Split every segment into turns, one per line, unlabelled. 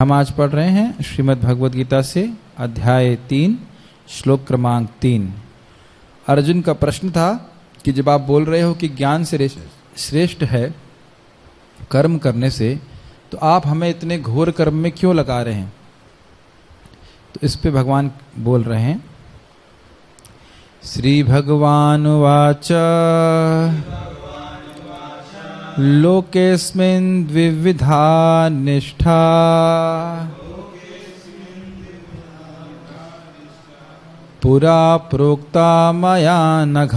हम आज पढ़ रहे हैं श्रीमद् भगवद गीता से अध्याय 3 श्लोक क्रमांक 3। अर्जुन का प्रश्न था कि जब आप बोल रहे हो कि ज्ञान से श्रेष्ठ है कर्म करने से, तो आप हमें इतने घोर कर्म में क्यों लगा रहे हैं? तो इस पे भगवान बोल रहे हैं, श्री भगवान वाच लोकेस्मिन् द्विविधा निष्ठा पुरा प्रोक्ता मया नघ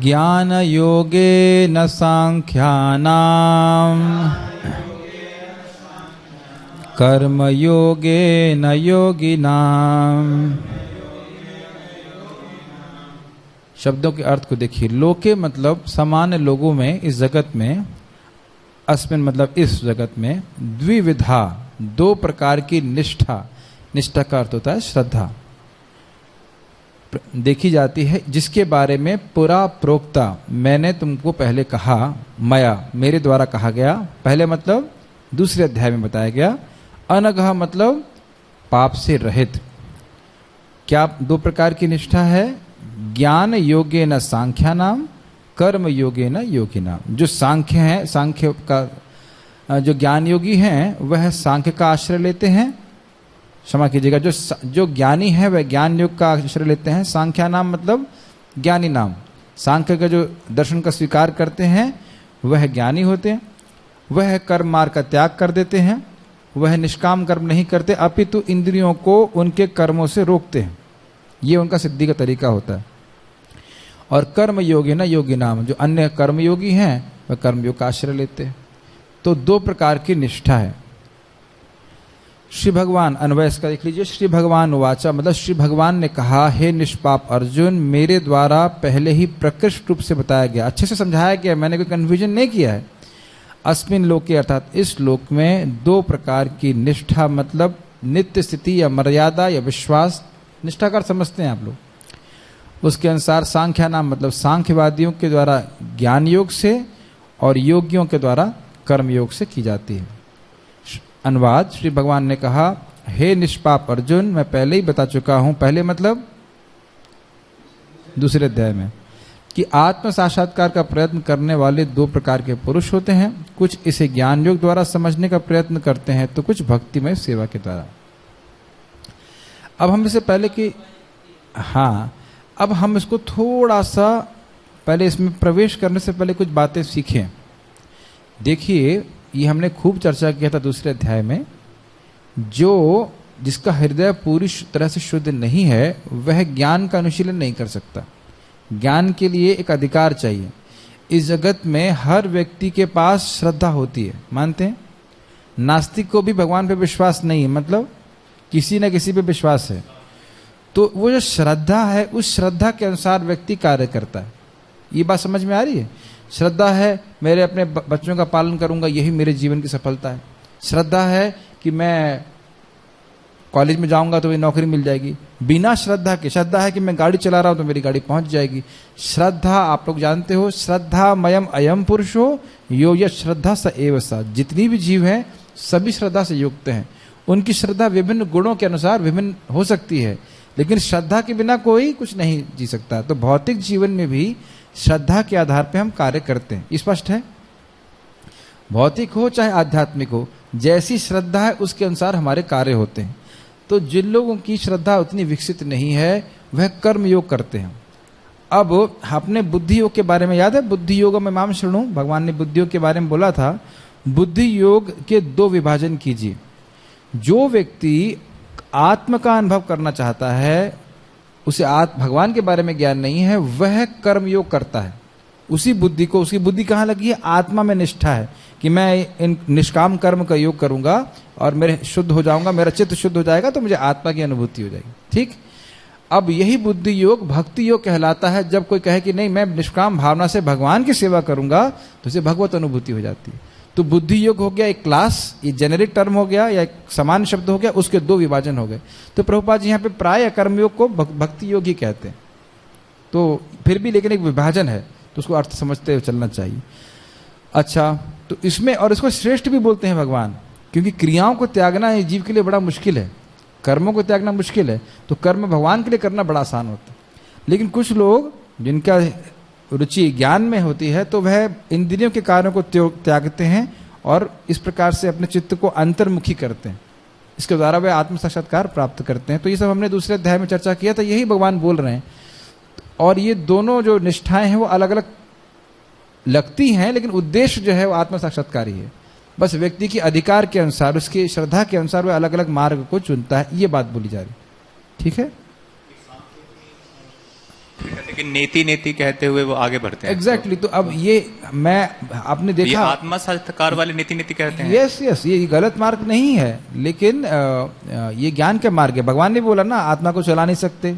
ज्ञान योगेन सांख्यानां कर्म योगेन योगिनाम्। शब्दों के अर्थ को देखिए। लोके मतलब सामान्य लोगों में, इस जगत में, अस्मिन मतलब इस जगत में, द्विविधा दो प्रकार की निष्ठा, निष्ठा का अर्थ होता है श्रद्धा, देखी जाती है, जिसके बारे में पुरा प्रोक्ता मैंने तुमको पहले कहा, मया मेरे द्वारा कहा गया। पहले मतलब दूसरे अध्याय में बताया गया। अनघ मतलब पाप से रहित। क्या दो प्रकार की निष्ठा है? ज्ञान योगेन सांख्यानाम कर्म योगेन योगिनाम। जो सांख्य है, सांख्य का जो ज्ञान योगी हैं वह सांख्य का आश्रय लेते हैं, क्षमा कीजिएगा, जो ज्ञानी है वह ज्ञान योग का आश्रय लेते हैं। सांख्यानाम मतलब ज्ञानी नाम। सांख्य का जो दर्शन का स्वीकार करते हैं वह ज्ञानी होते हैं। वह कर्म मार्ग का त्याग कर देते हैं, वह निष्काम कर्म नहीं करते, अपितु इंद्रियों को उनके कर्मों से रोकते हैं। ये उनका सिद्धि का तरीका होता है। और कर्म योगी ना योगी नाम, जो अन्य कर्मयोगी हैं वह कर्मयोग का आश्रय लेते हैं। तो दो प्रकार की निष्ठा है। श्री भगवान, अन्वय इसका देख लीजिए। श्री भगवान वाचा मतलब श्री भगवान ने कहा, हे निष्पाप अर्जुन, मेरे द्वारा पहले ही प्रकृष्ट रूप से बताया गया, अच्छे से समझाया गया, मैंने कोई कन्फ्यूजन नहीं किया है। अस्मिन लोके अर्थात इस लोक में दो प्रकार की निष्ठा मतलब नित्य स्थिति या मर्यादा या विश्वास, निष्ठा का समझते हैं आप लोग। उसके अनुसार सांख्या नाम मतलब सांख्यवादियों के द्वारा ज्ञान योग से और योगियों के द्वारा कर्म योग से की जाती है। अनुवाद, श्री भगवान ने कहा, हे निष्पाप अर्जुन, मैं पहले ही बता चुका हूं, पहले मतलब दूसरे अध्याय में, कि आत्म साक्षात्कार का प्रयत्न करने वाले दो प्रकार के पुरुष होते हैं। कुछ इसे ज्ञान योग द्वारा समझने का प्रयत्न करते हैं, तो कुछ भक्तिमय सेवा के द्वारा। अब हम इससे पहले कि अब हम इसको थोड़ा सा पहले इसमें प्रवेश करने से पहले कुछ बातें सीखें। देखिए, ये हमने खूब चर्चा किया था दूसरे अध्याय में, जिसका हृदय पूरी तरह से शुद्ध नहीं है वह ज्ञान का अनुशीलन नहीं कर सकता। ज्ञान के लिए एक अधिकार चाहिए। इस जगत में हर व्यक्ति के पास श्रद्धा होती है, मानते हैं? नास्तिक को भी भगवान पे विश्वास नहीं है, मतलब किसी न किसी पे विश्वास है। तो वो जो श्रद्धा है, उस श्रद्धा के अनुसार व्यक्ति कार्य करता है। ये बात समझ में आ रही है? श्रद्धा है मेरे अपने बच्चों का पालन करूंगा, यही मेरे जीवन की सफलता है। श्रद्धा है कि मैं कॉलेज में जाऊंगा तो मेरी नौकरी मिल जाएगी। बिना श्रद्धा के, श्रद्धा है कि मैं गाड़ी चला रहा हूं तो मेरी गाड़ी पहुंच जाएगी। श्रद्धा आप लोग जानते हो, श्रद्धा मयम अयम पुरुषो यो यत् श्रद्धा स एव सा। जितनी भी जीव हैं सभी श्रद्धा से युक्त हैं। उनकी श्रद्धा विभिन्न गुणों के अनुसार विभिन्न हो सकती है, लेकिन श्रद्धा के बिना कोई कुछ नहीं जी सकता। तो भौतिक जीवन में भी श्रद्धा के आधार पर हम कार्य करते हैं। स्पष्ट है? भौतिक हो चाहे आध्यात्मिक हो, जैसी श्रद्धा है उसके अनुसार हमारे कार्य होते हैं। तो जिन लोगों की श्रद्धा उतनी विकसित नहीं है वह कर्म योग करते हैं। अब अपने बुद्धि योग के बारे में याद है, बुद्धि योग में माम शृणु, भगवान ने बुद्धि योग के बारे में बोला था। बुद्धि योग के दो विभाजन कीजिए। जो व्यक्ति आत्म का अनुभव करना चाहता है, उसे भगवान के बारे में ज्ञान नहीं है, वह कर्म योग करता है। उसी बुद्धि को, उसकी बुद्धि कहाँ लगी है? आत्मा में निष्ठा है कि मैं इन निष्काम कर्म का योग करूंगा और मेरे शुद्ध हो जाऊंगा, मेरा चित्त शुद्ध हो जाएगा तो मुझे आत्मा की अनुभूति हो जाएगी। ठीक, अब यही बुद्धि योग भक्ति योग कहलाता है। जब कोई कहे कि नहीं मैं निष्काम भावना से भगवान की सेवा करूंगा तो उसे भगवत अनुभूति हो जाती है। तो बुद्धि योग हो गया एक क्लास, ये जेनेरिक टर्म हो गया या एक सामान्य शब्द हो गया, उसके दो विभाजन हो गए। तो प्रभुपाद जी यहाँ पे प्राय कर्मयोग को भक्ति योग ही कहते हैं। तो फिर भी लेकिन एक विभाजन है, तो उसको अर्थ समझते हुए चलना चाहिए। अच्छा, तो इसमें और इसको श्रेष्ठ भी बोलते हैं भगवान, क्योंकि क्रियाओं को त्यागना इस जीव के लिए बड़ा मुश्किल है, कर्मों को त्यागना मुश्किल है, तो कर्म भगवान के लिए करना बड़ा आसान होता है। लेकिन कुछ लोग जिनका रुचि ज्ञान में होती है तो वह इंद्रियों के कार्यों को त्यागते हैं और इस प्रकार से अपने चित्त को अंतर्मुखी करते हैं, इसके द्वारा वे आत्म साक्षात्कार प्राप्त करते हैं। तो ये सब हमने दूसरे अध्याय में चर्चा किया था, यही भगवान बोल रहे हैं। और ये दोनों जो निष्ठाएं हैं वो अलग अलग लगती हैं, लेकिन उद्देश्य जो है वो आत्म साक्षात्कार ही है। बस व्यक्ति की अधिकार के अनुसार, उसकी श्रद्धा के अनुसार वह अलग अलग मार्ग को चुनता है, ये बात बोली जा रही। ठीक है,
लेकिन नेति नेति कहते हुए वो आगे बढ़ते हैं।
एग्जैक्टली। तो अब ये मैं आपने देखा,
ये आत्मा साक्षात्कार वाले नेति नेति कहते हैं।
यस यस, ये गलत मार्ग नहीं है, लेकिन ये ज्ञान का मार्ग है। भगवान ने बोला ना, आत्मा को चला नहीं सकते,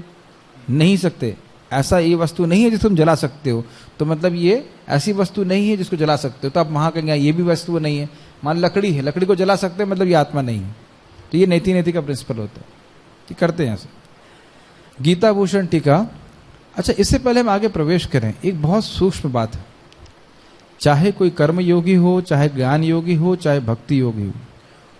नहीं सकते, ऐसा ये वस्तु नहीं है जिसको तुम जला सकते हो, तो मतलब ये ऐसी वस्तु नहीं है जिसको जला सकते हो। तो आप वहां कहेंगे ये भी वस्तु नहीं है। मान लकड़ी है, लकड़ी को जला सकते हैं, मतलब ये आत्मा नहीं है। तो ये नेति नेति का प्रिंसिपल होता है कि करते हैं ऐसे। गीता भूषण टीका। अच्छा, इससे पहले हम आगे प्रवेश करें, एक बहुत सूक्ष्म बात है। चाहे कोई कर्म योगी हो, चाहे ज्ञान योगी हो, चाहे भक्ति योगी हो,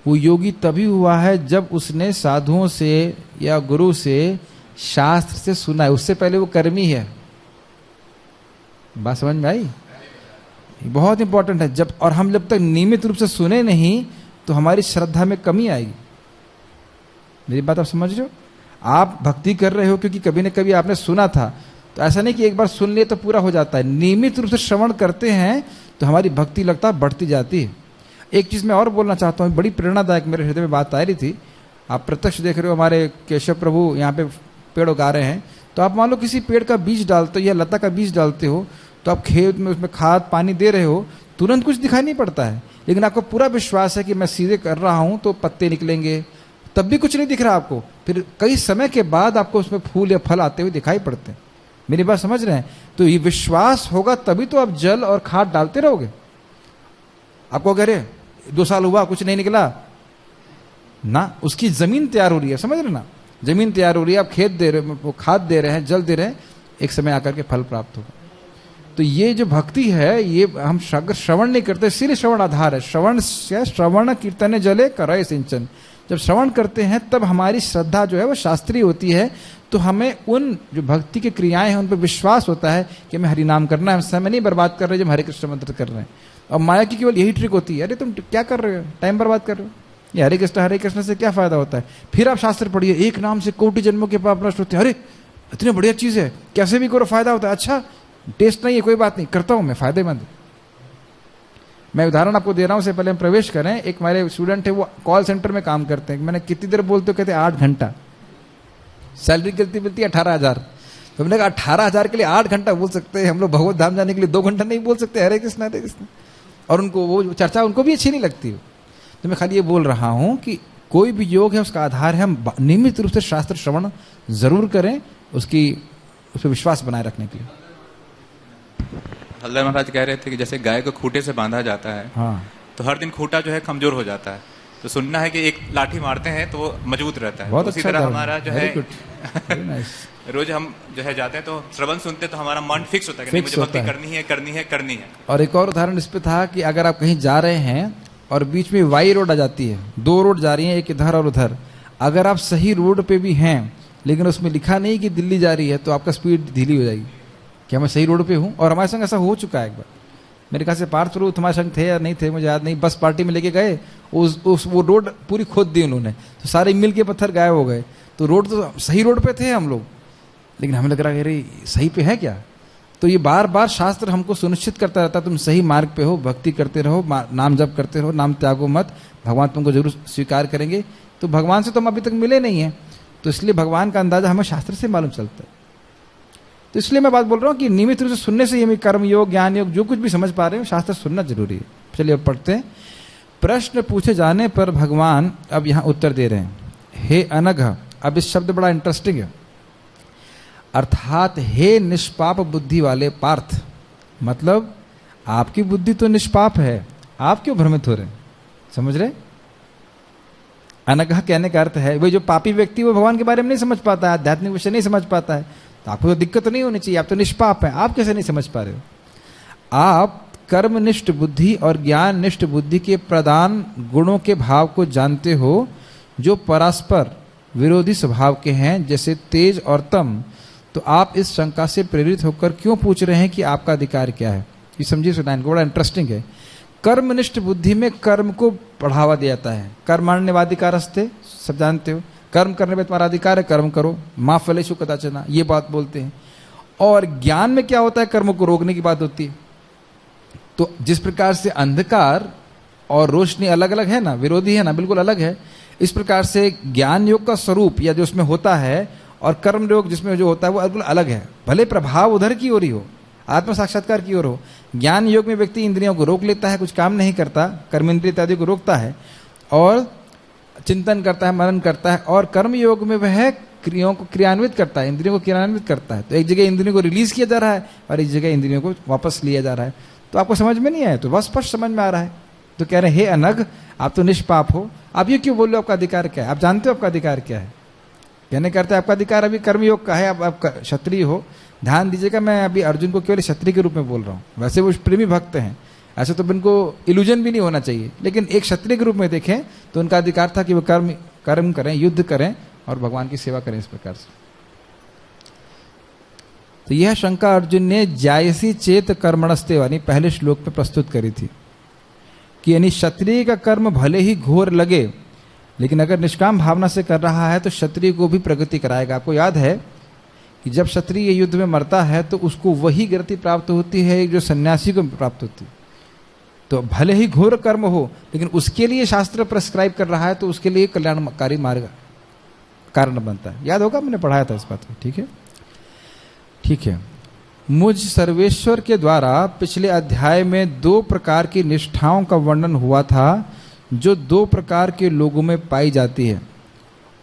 वो योगी तभी हुआ है जब उसने साधुओं से या गुरु से, शास्त्र से सुना है। उससे पहले वो कर्मी है। बात समझ में आई? बहुत इंपॉर्टेंट है। जब और हम जब तक नियमित रूप से सुने नहीं तो हमारी श्रद्धा में कमी आएगी। मेरी बात आप समझ रहे हो? आप भक्ति कर रहे हो क्योंकि कभी न कभी आपने सुना था, तो ऐसा नहीं कि एक बार सुन लिए तो पूरा हो जाता है। नियमित रूप से श्रवण करते हैं तो हमारी भक्ति लगता है बढ़ती जाती है। एक चीज मैं और बोलना चाहता हूँ, बड़ी प्रेरणादायक मेरे हृदय में बात आ रही थी। आप प्रत्यक्ष देख रहे हो, हमारे केशव प्रभु यहाँ पे पेड़ उगा रहे हैं। तो आप मान लो किसी पेड़ का बीज डालते हो या लता का बीज डालते हो, तो आप खेत में उसमें खाद पानी दे रहे हो, तुरंत कुछ दिखाई नहीं पड़ता है, लेकिन आपको पूरा विश्वास है कि मैं सीधे कर रहा हूं तो पत्ते निकलेंगे, तब भी कुछ नहीं दिख रहा आपको। फिर कई समय के बाद आपको उसमें फूल या फल आते हुए दिखाई पड़ते हैं। मेरी बात समझ रहे हैं? तो ये विश्वास होगा तभी तो आप जल और खाद डालते रहोगे। आपको कह रहे 2 साल हुआ कुछ नहीं निकला ना, उसकी जमीन तैयार हो रही है, समझ रहे ना? जमीन तैयार हो रही है, आप खेत दे रहे हो, खाद दे रहे हैं, जल दे रहे हैं, एक समय आकर के फल प्राप्त होगा। तो ये जो भक्ति है, ये हम अगर श्रवण नहीं करते, सिर्फ श्रवण आधार है। श्रवण कीर्तन जले करे सिंचन। जब श्रवण करते हैं तब हमारी श्रद्धा जो है वो शास्त्रीय होती है, तो हमें उन जो भक्ति की क्रियाएं हैं उन पर विश्वास होता है कि हमें हरि नाम करना है, हम समय नहीं बर्बाद कर रहे जब हरे कृष्ण मंत्र कर रहे हैं। और माया की केवल यही ट्रिक होती है, अरे तुम क्या कर रहे हो, टाइम बर्बाद कर रहे हो, ये हरे कृष्ण से क्या फायदा होता है। फिर आप शास्त्र पढ़िए, एक नाम से कोटि जन्मों के पाप नष्ट होते हैं, अरे इतनी बढ़िया चीज है, कैसे भी करो फायदा होता है। अच्छा टेस्ट नहीं है, कोई बात नहीं, करता हूं मैं, फायदेमंद। मैं उदाहरण आपको दे रहा हूं, उससे पहले हम प्रवेश करें। एक हमारे स्टूडेंट है, वो कॉल सेंटर में काम करते हैं। मैंने कितनी देर बोलते हो, कहते 8 घंटा, सैलरी कितनी मिलती है 18,000। तो मैंने कहा 18,000 के लिए 8 घंटा बोल सकते हैं हम लोग, भगवत धाम जाने के लिए 2 घंटा नहीं बोल सकते हरे कृष्ण। और उनको वो चर्चा उनको भी अच्छी नहीं लगती। तो मैं खाली ये बोल रहा हूं कि कोई भी योग है उसका आधार है हम नियमित रूप से शास्त्र श्रवण जरूर करें, उस पर विश्वास बनाए रखने के लिए।
हल्दर महाराज कह रहे थे कि जैसे गाय को खूंटे से बांधा जाता है,
हाँ,
तो हर दिन खूंटा जो है कमजोर हो जाता है, तो सुनना है कि एक लाठी मारते हैं तो वो मजबूत रहता है।
बहुत
तो उसी
अच्छा
तरह हमारा जो है
रोज
हम जो है जाते हैं तो श्रवण सुनते तो हमारा मन फिक्स होता है कि मुझे भक्ति करनी है।
और एक और उदाहरण इस पे था कि अगर आप कहीं जा रहे हैं और बीच में वाई रोड आ जाती है, 2 रोड जा रही हैं, एक इधर और उधर, अगर आप सही रोड पे भी हैं लेकिन उसमें लिखा नहीं कि दिल्ली जा रही है, तो आपका स्पीड ढीली हो जाएगी कि मैं सही रोड पे हूं। और हमारे संग ऐसा हो चुका है एक बार। मेरे ख्याल से पार्थ स्वरूप तुम्हारे संग थे या नहीं थे मुझे याद नहीं, बस पार्टी में लेके गए, वो रोड पूरी खोद दी उन्होंने, तो सारे मिल के पत्थर गायब हो गए। तो रोड तो सही रोड पे थे हम लोग, लेकिन हमें लग रहा है अरे सही पे है क्या। तो ये बार बार शास्त्र हमको सुनिश्चित करता रहता है तुम सही मार्ग पे हो, भक्ति करते रहो, नाम जप करते रहो, नाम त्यागो मत, भगवान तुमको जरूर स्वीकार करेंगे। तो भगवान से तो हम अभी तक मिले नहीं है, तो इसलिए भगवान का अंदाजा हमें शास्त्र से मालूम चलता है। तो इसलिए मैं बात बोल रहा हूँ कि नियमित रूप से सुनने से ये कर्म योग ज्ञान योग जो कुछ भी समझ पा रहे हो, शास्त्र सुनना जरूरी है। चलिए अब पढ़ते हैं। प्रश्न पूछे जाने पर भगवान अब यहाँ उत्तर दे रहे हैं, हे अनघ। अब इस शब्द बड़ा इंटरेस्टिंग है, अर्थात हे निष्पाप बुद्धि वाले पार्थ, मतलब आपकी बुद्धि तो निष्पाप है, आप क्यों भ्रमित हो रहे हैं, समझ रहे? अनघ कहने का अर्थ है वो जो पापी व्यक्ति वो भगवान के बारे में नहीं समझ पाता है, आध्यात्मिक विषय नहीं समझ पाता है, तो आपको तो दिक्कत नहीं होनी चाहिए, आप तो निष्पाप हैं, आप कैसे नहीं समझ पा रहे हो? आप कर्मनिष्ठ बुद्धि और ज्ञान निष्ठ बुद्धि के प्रधान गुणों के भाव को जानते हो, जो परस्पर विरोधी स्वभाव के हैं, जैसे तेज और तम, तो आप इस शंका से प्रेरित होकर क्यों पूछ रहे हैं कि आपका अधिकार क्या है? ये समझिए इस लाइन को, बड़ा इंटरेस्टिंग है। कर्मनिष्ठ बुद्धि में कर्म को बढ़ावा दिया जाता है। कर्माण्यवाधिकार अस्ते, सब जानते हो, कर्म करने में तुम्हारा अधिकार है, कर्म करो, मां फलेषु कदाचन, ये बात बोलते हैं। और ज्ञान में क्या होता है? कर्म को रोकने की बात होती है। तो जिस प्रकार से अंधकार और रोशनी अलग अलग है ना, विरोधी है ना, बिल्कुल अलग है, इस प्रकार से ज्ञान योग का स्वरूप या जो उसमें होता है और कर्म योग जिसमें जो होता है वो बिल्कुल अलग है। भले प्रभाव उधर की ओर ही हो, आत्म साक्षात्कार की ओर हो। ज्ञान योग में व्यक्ति इंद्रियों को रोक लेता है, कुछ काम नहीं करता, कर्मेंद्रिय इत्यादि को रोकता है और चिंतन करता है, मनन करता है। और कर्म योग में वह क्रियाओं को क्रियान्वित करता है, इंद्रियों को क्रियान्वित करता है। तो एक जगह इंद्रियों को रिलीज किया जा रहा है और एक जगह इंद्रियों को वापस लिया जा रहा है। तो आपको समझ में नहीं आया तो बस स्पष्ट समझ में आ रहा है। तो कह रहे हैं, हे अनघ, आप तो निष्पाप हो, आप ये क्यों बोल रहे हो? आपका अधिकार क्या है? आप जानते हो आपका अधिकार क्या है? कहने करते हैं आपका अधिकार अभी कर्मयोग का है, आप क्षत्रिय हो। ध्यान दीजिएगा, मैं अभी अर्जुन को केवल क्षत्रिय के रूप में बोल रहा हूँ। वैसे वो प्रेमी भक्त हैं, ऐसे तो उनको इल्यूजन भी नहीं होना चाहिए, लेकिन एक क्षत्रिय के रूप में देखें तो उनका अधिकार था कि वो कर्म करें, युद्ध करें और भगवान की सेवा करें इस प्रकार से। तो यह शंका अर्जुन ने जायसी चेत कर्मणस्ते वाली पहले श्लोक में प्रस्तुत करी थी कि यानी क्षत्रिय का कर्म भले ही घोर लगे, लेकिन अगर निष्काम भावना से कर रहा है तो क्षत्रिय को भी प्रगति कराएगा। आपको याद है कि जब क्षत्रिय युद्ध में मरता है तो उसको वही गति प्राप्त होती है जो सन्यासी को प्राप्त होती है। तो भले ही घोर कर्म हो, लेकिन उसके लिए शास्त्र प्रेस्क्राइब कर रहा है तो उसके लिए कल्याणकारी मार्ग कारण बनता है। याद होगा, मैंने पढ़ाया था इस बात को। ठीक है, ठीक है। मुझ सर्वेश्वर के द्वारा पिछले अध्याय में 2 प्रकार की निष्ठाओं का वर्णन हुआ था जो 2 प्रकार के लोगों में पाई जाती है,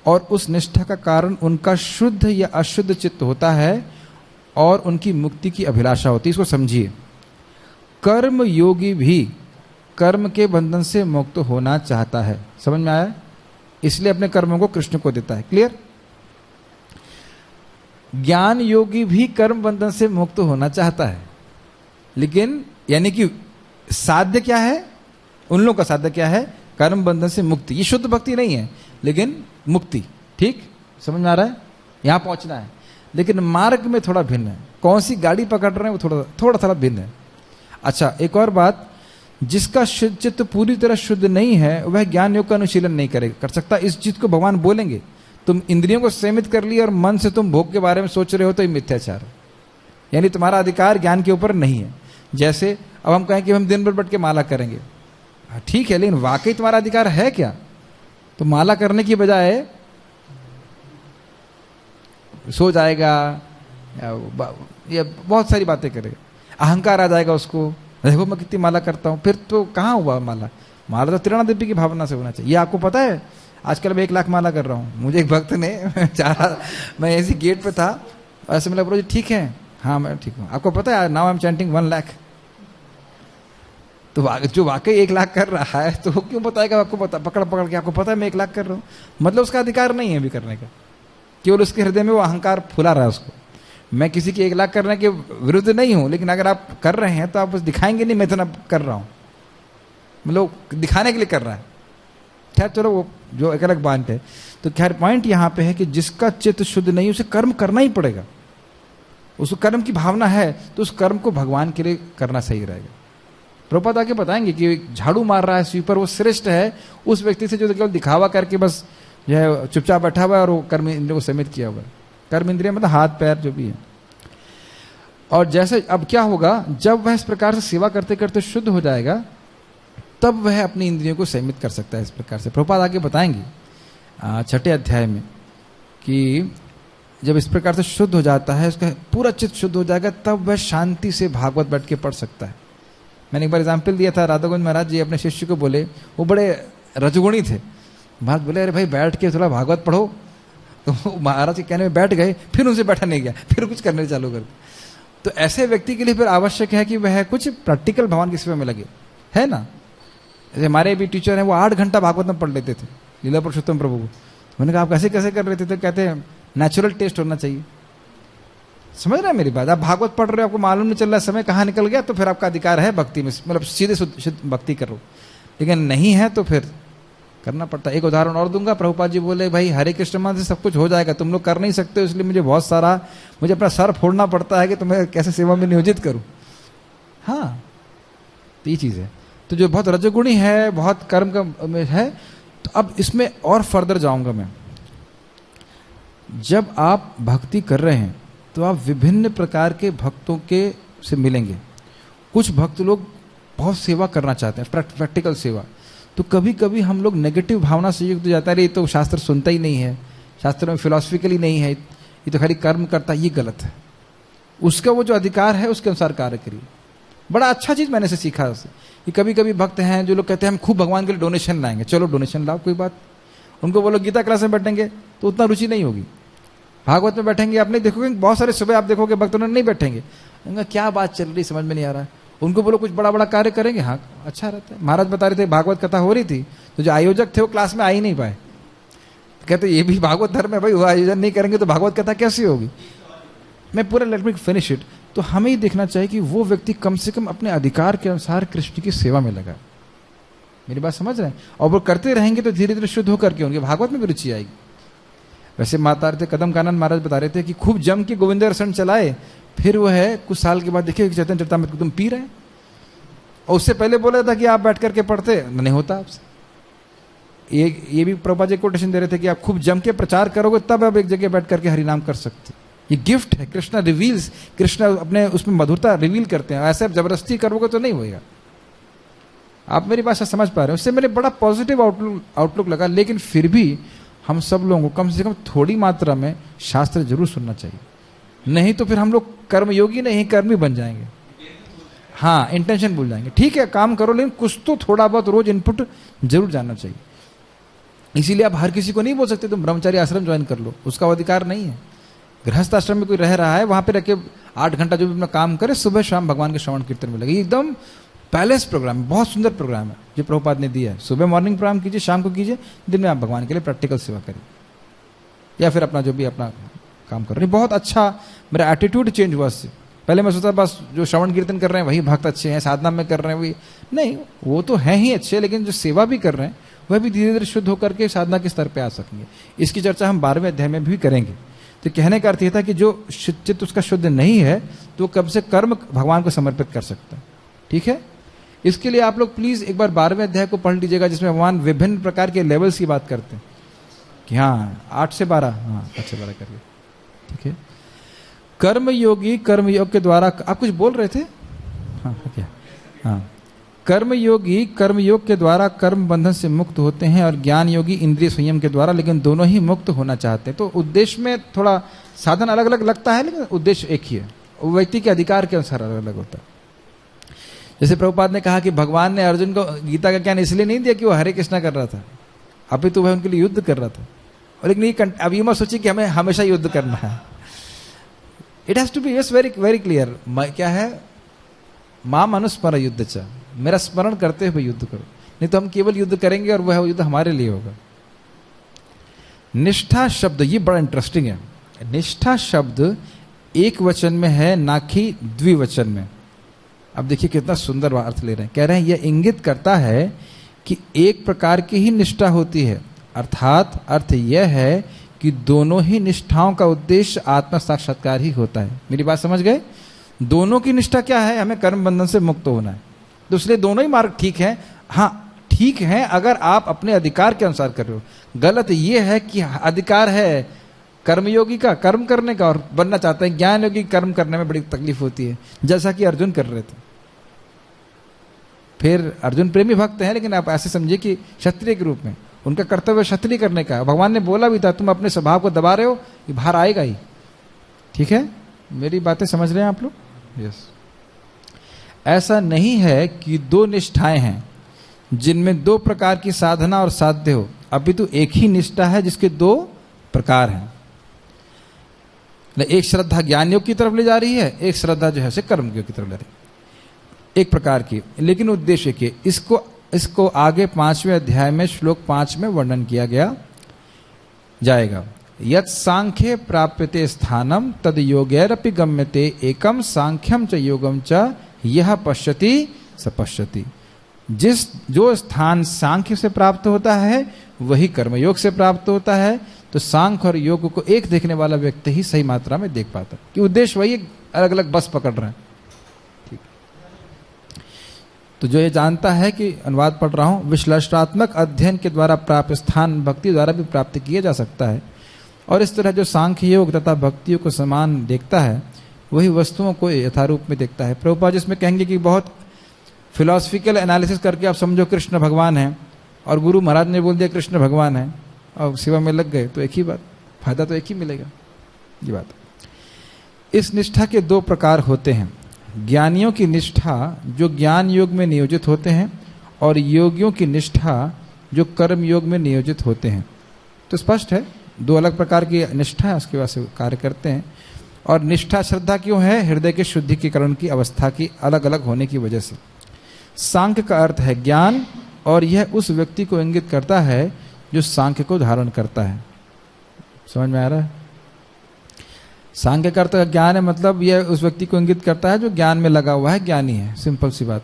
और उस निष्ठा का कारण उनका शुद्ध या अशुद्ध चित्त होता है और उनकी मुक्ति की अभिलाषा होती है। इसको समझिए, कर्म योगी भी कर्म के बंधन से मुक्त होना चाहता है। समझ में आया? इसलिए अपने कर्मों को कृष्ण को देता है। क्लियर? ज्ञान योगी भी कर्म बंधन से मुक्त होना चाहता है, लेकिन यानी कि साध्य क्या है? उन लोगों का साध्य क्या है? कर्म बंधन से मुक्ति। ये शुद्ध भक्ति नहीं है, लेकिन मुक्ति। ठीक, समझ में आ रहा है? यहां पहुंचना है, लेकिन मार्ग में थोड़ा भिन्न है। कौन सी गाड़ी पकड़ रहे हैं वो थोड़ा भिन्न है। अच्छा, एक और बात, जिसका चित्त पूरी तरह शुद्ध नहीं है वह ज्ञान योग का अनुशीलन नहीं कर सकता। इस चीज को भगवान बोलेंगे, तुम इंद्रियों को सीमित कर ली और मन से तुम भोग के बारे में सोच रहे हो तो ये मिथ्याचार है, यानी तुम्हारा अधिकार ज्ञान के ऊपर नहीं है। जैसे अब हम कहें कि हम दिन भर बैठ के माला करेंगे, ठीक है, लेकिन वाकई तुम्हारा अधिकार है क्या? तो माला करने की बजाय सो जाएगा या बहुत सारी बातें करेगा, अहंकार आ जाएगा उसको, देखो मैं कितनी माला करता हूं, फिर तो कहाँ हुआ माला? माला तो त्रिणा देवी की भावना से होना चाहिए। ये आपको पता है, आजकल मैं 1 लाख माला कर रहा हूँ। मुझे एक भक्त ने मैं ऐसी गेट पे था, ऐसे मतलब बोला जी ठीक है, हाँ मैं ठीक हूँ, आपको पता है now I am chanting 1 lakh. तो जो वाकई 1 लाख कर रहा है तो क्यों बताएगा आपको? पता पकड़ के आपको पता है मैं 1 लाख कर रहा हूँ, मतलब उसका अधिकार नहीं है अभी करने का, केवल उसके हृदय में वो अहंकार फुला रहा है उसको। मैं किसी की 1 लाख करने के विरुद्ध नहीं हूं, लेकिन अगर आप कर रहे हैं तो आप बस दिखाएंगे नहीं मैं इतना कर रहा हूं, मतलब दिखाने के लिए कर रहा है। खैर चलो वो जो एक अलग बात है। तो खैर पॉइंट यहां पे है कि जिसका चित्त शुद्ध नहीं उसे कर्म करना ही पड़ेगा। उसको कर्म की भावना है तो उस कर्म को भगवान के लिए करना सही रहेगा। प्रभुपाद आके बताएंगे कि झाड़ू मार रहा है स्वीपर, वो श्रेष्ठ है उस व्यक्ति से जो केवल दिखावा करके बस जो है चुपचाप बैठा हुआ है और वो कर्म इंद्रियों को सीमित किया हुआ है। कर्म इंद्रिय मतलब हाथ पैर जो भी है। और जैसे अब क्या होगा, जब वह इस प्रकार से सेवा करते करते शुद्ध हो जाएगा तब वह अपनी इंद्रियों को सीमित कर सकता है इस प्रकार से। प्रभुपाद आगे बताएंगे 6ठे अध्याय में कि जब इस प्रकार से शुद्ध हो जाता है, उसका पूरा चित्त शुद्ध हो जाएगा, तब वह शांति से भागवत बैठ के पढ़ सकता है। मैंने एक बार एग्जाम्पल दिया था, राधा गोविंद महाराज जी अपने शिष्य को बोले, वो बड़े रजगुणी थे, महाराज बोले अरे भाई बैठ के थोड़ा भागवत पढ़ो, तो महाराज के कहने में बैठ गए, फिर उनसे बैठा नहीं गया, फिर कुछ करने चालू कर। तो ऐसे व्यक्ति के लिए फिर आवश्यक है कि वह कुछ प्रैक्टिकल भगवान की सेवा में लगे, है ना। जैसे हमारे भी टीचर हैं, वो 8 घंटा भागवत में पढ़ लेते थे, लीला पुरुषोत्तम प्रभु को। मैंने कहा आप कैसे कैसे कर लेते थे? कहते हैं नेचुरल टेस्ट होना चाहिए। समझ रहे हैं मेरी बात? आप भागवत पढ़ रहे हो, आपको मालूम नहीं चल रहा है समय कहाँ निकल गया, तो फिर आपका अधिकार है भक्ति में, मतलब सीधे शुद्ध भक्ति करो। लेकिन नहीं है तो फिर करना पड़ता है। एक उदाहरण और दूंगा। प्रभुपाद जी बोले भाई हरे कृष्ण मंत्र से सब कुछ हो जाएगा, तुम लोग कर नहीं सकते हो, इसलिए मुझे अपना सर फोड़ना पड़ता है कि तुम्हें कैसे सेवा में नियोजित करूं। हाँ, तो ये चीज है। तो जो बहुत रजोगुणी है, बहुत कर्म का में है, तो अब इसमें और फर्दर जाऊंगा मैं। जब आप भक्ति कर रहे हैं तो आप विभिन्न प्रकार के भक्तों के से मिलेंगे। कुछ भक्त लोग बहुत सेवा करना चाहते हैं, प्रैक्टिकल सेवा, तो कभी कभी हम लोग नेगेटिव भावना से युक्त हो जाता है, ये तो शास्त्र सुनता ही नहीं है, शास्त्र में फिलॉसफिकली नहीं है, ये तो खाली कर्म करता है, ये गलत है। उसका वो जो अधिकार है उसके अनुसार कार्य करिए। बड़ा अच्छा चीज मैंने से सीखा उससे कि कभी कभी भक्त हैं जो लोग कहते हैं हम खूब भगवान के लिए डोनेशन लाएंगे, चलो डोनेशन लाओ, कोई बात। उनको बोलो गीता क्लास में बैठेंगे तो उतना रुचि नहीं होगी। भागवत में बैठेंगे, आप नहीं देखोगे, बहुत सारे सुबह आप देखोगे भक्त नहीं बैठेंगे, उनका क्या बात चल रही समझ में नहीं आ रहा है। उनको बोलो कुछ बड़ा बड़ा कार्य करेंगे, हाँ अच्छा रहता है। महाराज बता रहे थे भागवत कथा हो रही थी, तो जो आयोजक थे वो क्लास में आ ही नहीं पाए। कहते ये भी भागवत धर्म है भाई, वो आयोजन नहीं करेंगे तो भागवत कथा कैसी होगी। मैं पूरा लेट मी फिनिश इट। तो हमें ही देखना चाहिए कि वो व्यक्ति कम से कम अपने अधिकार के अनुसार कृष्ण की सेवा में लगा। मेरी बात समझ रहे हैं? और वो करते रहेंगे तो धीरे धीरे शुद्ध होकर के उनके भागवत में भी रुचि आएगी। वैसे माता थे कदम कानन महाराज बता रहे थे कि खूब जम के गोविंद रसन चलाए, फिर वो है कुछ साल के बाद देखिए चैतन्य चरितामृत तुम पी रहे हैं, और उससे पहले बोला था कि आप बैठ करके पढ़ते, नहीं होता आपसे। ये भी प्रभुपाद जी कोटेशन दे रहे थे कि आप खूब जम के प्रचार करोगे तब आप एक जगह बैठ करके हरिनाम कर सकते। ये गिफ्ट है, कृष्णा रिवील्स, कृष्णा अपने उसमें मधुरता रिवील करते हैं। ऐसे आप जबरदस्ती करोगे तो नहीं होगा। आप मेरी बात समझ पा रहे हो? उससे मेरे बड़ा पॉजिटिव आउटलुक लगा। लेकिन फिर भी हम सब लोगों को कम से कम थोड़ी मात्रा में शास्त्र जरूर सुनना चाहिए, नहीं तो फिर हम लोग कर्मयोगी नहीं कर्मी बन जाएंगे। हाँ, इंटेंशन भूल जाएंगे। ठीक है काम करो, लेकिन कुछ तो थोड़ा बहुत रोज इनपुट जरूर जानना चाहिए। इसीलिए आप हर किसी को नहीं बोल सकते तुम ब्रह्मचारी आश्रम ज्वाइन कर लो, उसका अधिकार नहीं है। गृहस्थ आश्रम में कोई रह रहा है, वहां पे रह के 8 घंटा जो भी अपना काम करे, सुबह शाम भगवान के श्रवण कीर्तन में लगे। एकदम पैलेस प्रोग्राम है, बहुत सुंदर प्रोग्राम है जो प्रभुपाद ने दिया है। सुबह मॉर्निंग प्रोग्राम कीजिए, शाम को कीजिए, दिन में आप भगवान के लिए प्रैक्टिकल सेवा करिए, या फिर अपना जो भी अपना काम कर रहे हैं। बहुत अच्छा मेरा एटीट्यूड चेंज हुआ इससे। पहले मैं सोचता बस जो श्रवण कीर्तन कर रहे हैं वही भक्त अच्छे हैं, साधना में कर रहे हैं वही नहीं, वो तो हैं ही अच्छे, लेकिन जो सेवा भी कर रहे हैं वह भी धीरे धीरे शुद्ध होकर के साधना के स्तर पे आ सकेंगे। इसकी चर्चा हम 12वें अध्याय में भी करेंगे। तो कहने का अर्थ यह था कि जो चित्त उसका शुद्ध नहीं है तो कब से कर्म भगवान को समर्पित कर सकता है। ठीक है, इसके लिए आप लोग प्लीज एक बार 12वें अध्याय को पढ़ लीजिएगा, जिसमें भगवान विभिन्न प्रकार के लेवल्स की बात करते हैं कि हाँ 8 से 12, हाँ 8 से 12 करिए। ठीक है, कर्मयोगी कर्मयोग के द्वारा, आप कुछ बोल रहे थे? हाँ क्या? हाँ, कर्मयोगी कर्मयोग के द्वारा कर्म बंधन से मुक्त होते हैं और ज्ञान योगी इंद्रिय संयम के द्वारा, लेकिन दोनों ही मुक्त होना चाहते हैं। तो उद्देश्य में थोड़ा साधन अलग अलग लगता है, लेकिन उद्देश्य एक ही है। वो व्यक्ति के अधिकार के अनुसार अलग अलग होता है। जैसे प्रभुपाद ने कहा कि भगवान ने अर्जुन को गीता का ज्ञान इसलिए नहीं दिया कि वो हरे कृष्णा कर रहा था, अभी तो वह उनके लिए युद्ध कर रहा था। और लेकिन अब ये मत सोचिए कि हमें हमेशा युद्ध करना है। It has to be very very clear. क्या है? माम अनुस्मर युद्ध च, मेरा स्मरण करते हुए युद्ध करो, नहीं तो हम केवल युद्ध करेंगे और वह युद्ध हमारे लिए होगा। निष्ठा शब्द ये बड़ा इंटरेस्टिंग है। निष्ठा शब्द एक वचन में है, ना कि द्विवचन में। अब देखिए कितना सुंदर अर्थ ले रहे हैं। कह रहे हैं यह इंगित करता है कि एक प्रकार की ही निष्ठा होती है, अर्थात अर्थ यह है कि दोनों ही निष्ठाओं का उद्देश्य आत्म साक्षात्कार ही होता है। मेरी बात समझ गए? दोनों की निष्ठा क्या है? हमें कर्म बंधन से मुक्त होना है। तो इसलिए दोनों ही मार्ग ठीक है। हाँ ठीक है अगर आप अपने अधिकार के अनुसार कर रहे हो। गलत यह है कि अधिकार है कर्मयोगी का कर्म करने का और बनना चाहते हैं ज्ञान योगी, कर्म करने में बड़ी तकलीफ होती है, जैसा कि अर्जुन कर रहे थे। फिर अर्जुन प्रेमी भक्त हैं, लेकिन आप ऐसे समझिए कि क्षत्रिय के रूप में उनका कर्तव्य क्षत्रिय करने का। भगवान ने बोला भी था तुम अपने स्वभाव को दबा रहे हो, ये बाहर आएगा ही। ठीक है, मेरी बातें समझ रहे हैं आप लोग? यस। ऐसा नहीं है कि 2 निष्ठाएं हैं जिनमें 2 प्रकार की साधना और साध्य हो, अपितु एक ही निष्ठा है जिसके 2 प्रकार हैं। एक श्रद्धा ज्ञान योग की तरफ ले जा रही है, एक श्रद्धा जो है कर्म योग की तरफ ले रही है, एक प्रकार की, लेकिन उद्देश्य के। इसको आगे 5वें अध्याय में श्लोक 5 में वर्णन किया गया जाएगा। यत् सांख्ये प्राप्यते स्थानम तद योगैरपि गम्यते एकम सांख्यम च योगम च यह पश्यति स पश्यति। जो स्थान सांख्य से प्राप्त होता है वही कर्मयोग से प्राप्त होता है। तो सांख्य और योग को एक देखने वाला व्यक्ति ही सही मात्रा में देख पाता है कि उद्देश्य वही, अलग अलग बस पकड़ रहे हैं। ठीक, तो जो ये जानता है कि अनुवाद पढ़ रहा हूं, विश्लेषणात्मक अध्ययन के द्वारा प्राप्त स्थान भक्ति द्वारा भी प्राप्त किया जा सकता है। और इस तरह जो सांख्य योग तथा भक्तियों को समान देखता है वही वस्तुओं को यथारूप में देखता है। प्रभुपाद जिसमें कहेंगे कि बहुत फिलोसफिकल एनालिसिस करके आप समझो कृष्ण भगवान है, और गुरु महाराज ने बोल दिया कृष्ण भगवान है, और सेवा में लग गए, तो एक ही बात, फायदा तो एक ही मिलेगा। ये बात। इस निष्ठा के दो प्रकार होते हैं, ज्ञानियों की निष्ठा जो ज्ञान योग में नियोजित होते हैं, और योगियों की निष्ठा जो कर्म योग में नियोजित होते हैं। तो स्पष्ट है, दो अलग प्रकार की निष्ठा है, उसके बाद से कार्य करते हैं। और निष्ठा श्रद्धा क्यों है? हृदय के शुद्धिकरण की अवस्था की अलग अलग होने की वजह से। सांख्य का अर्थ है ज्ञान, और यह उस व्यक्ति को इंगित करता है जो सांख्य को धारण करता है। समझ में आ रहा है? सांख्य का अर्थ ज्ञान है, मतलब यह उस व्यक्ति को इंगित करता है जो ज्ञान में लगा हुआ है, ज्ञानी है। सिंपल सी बात।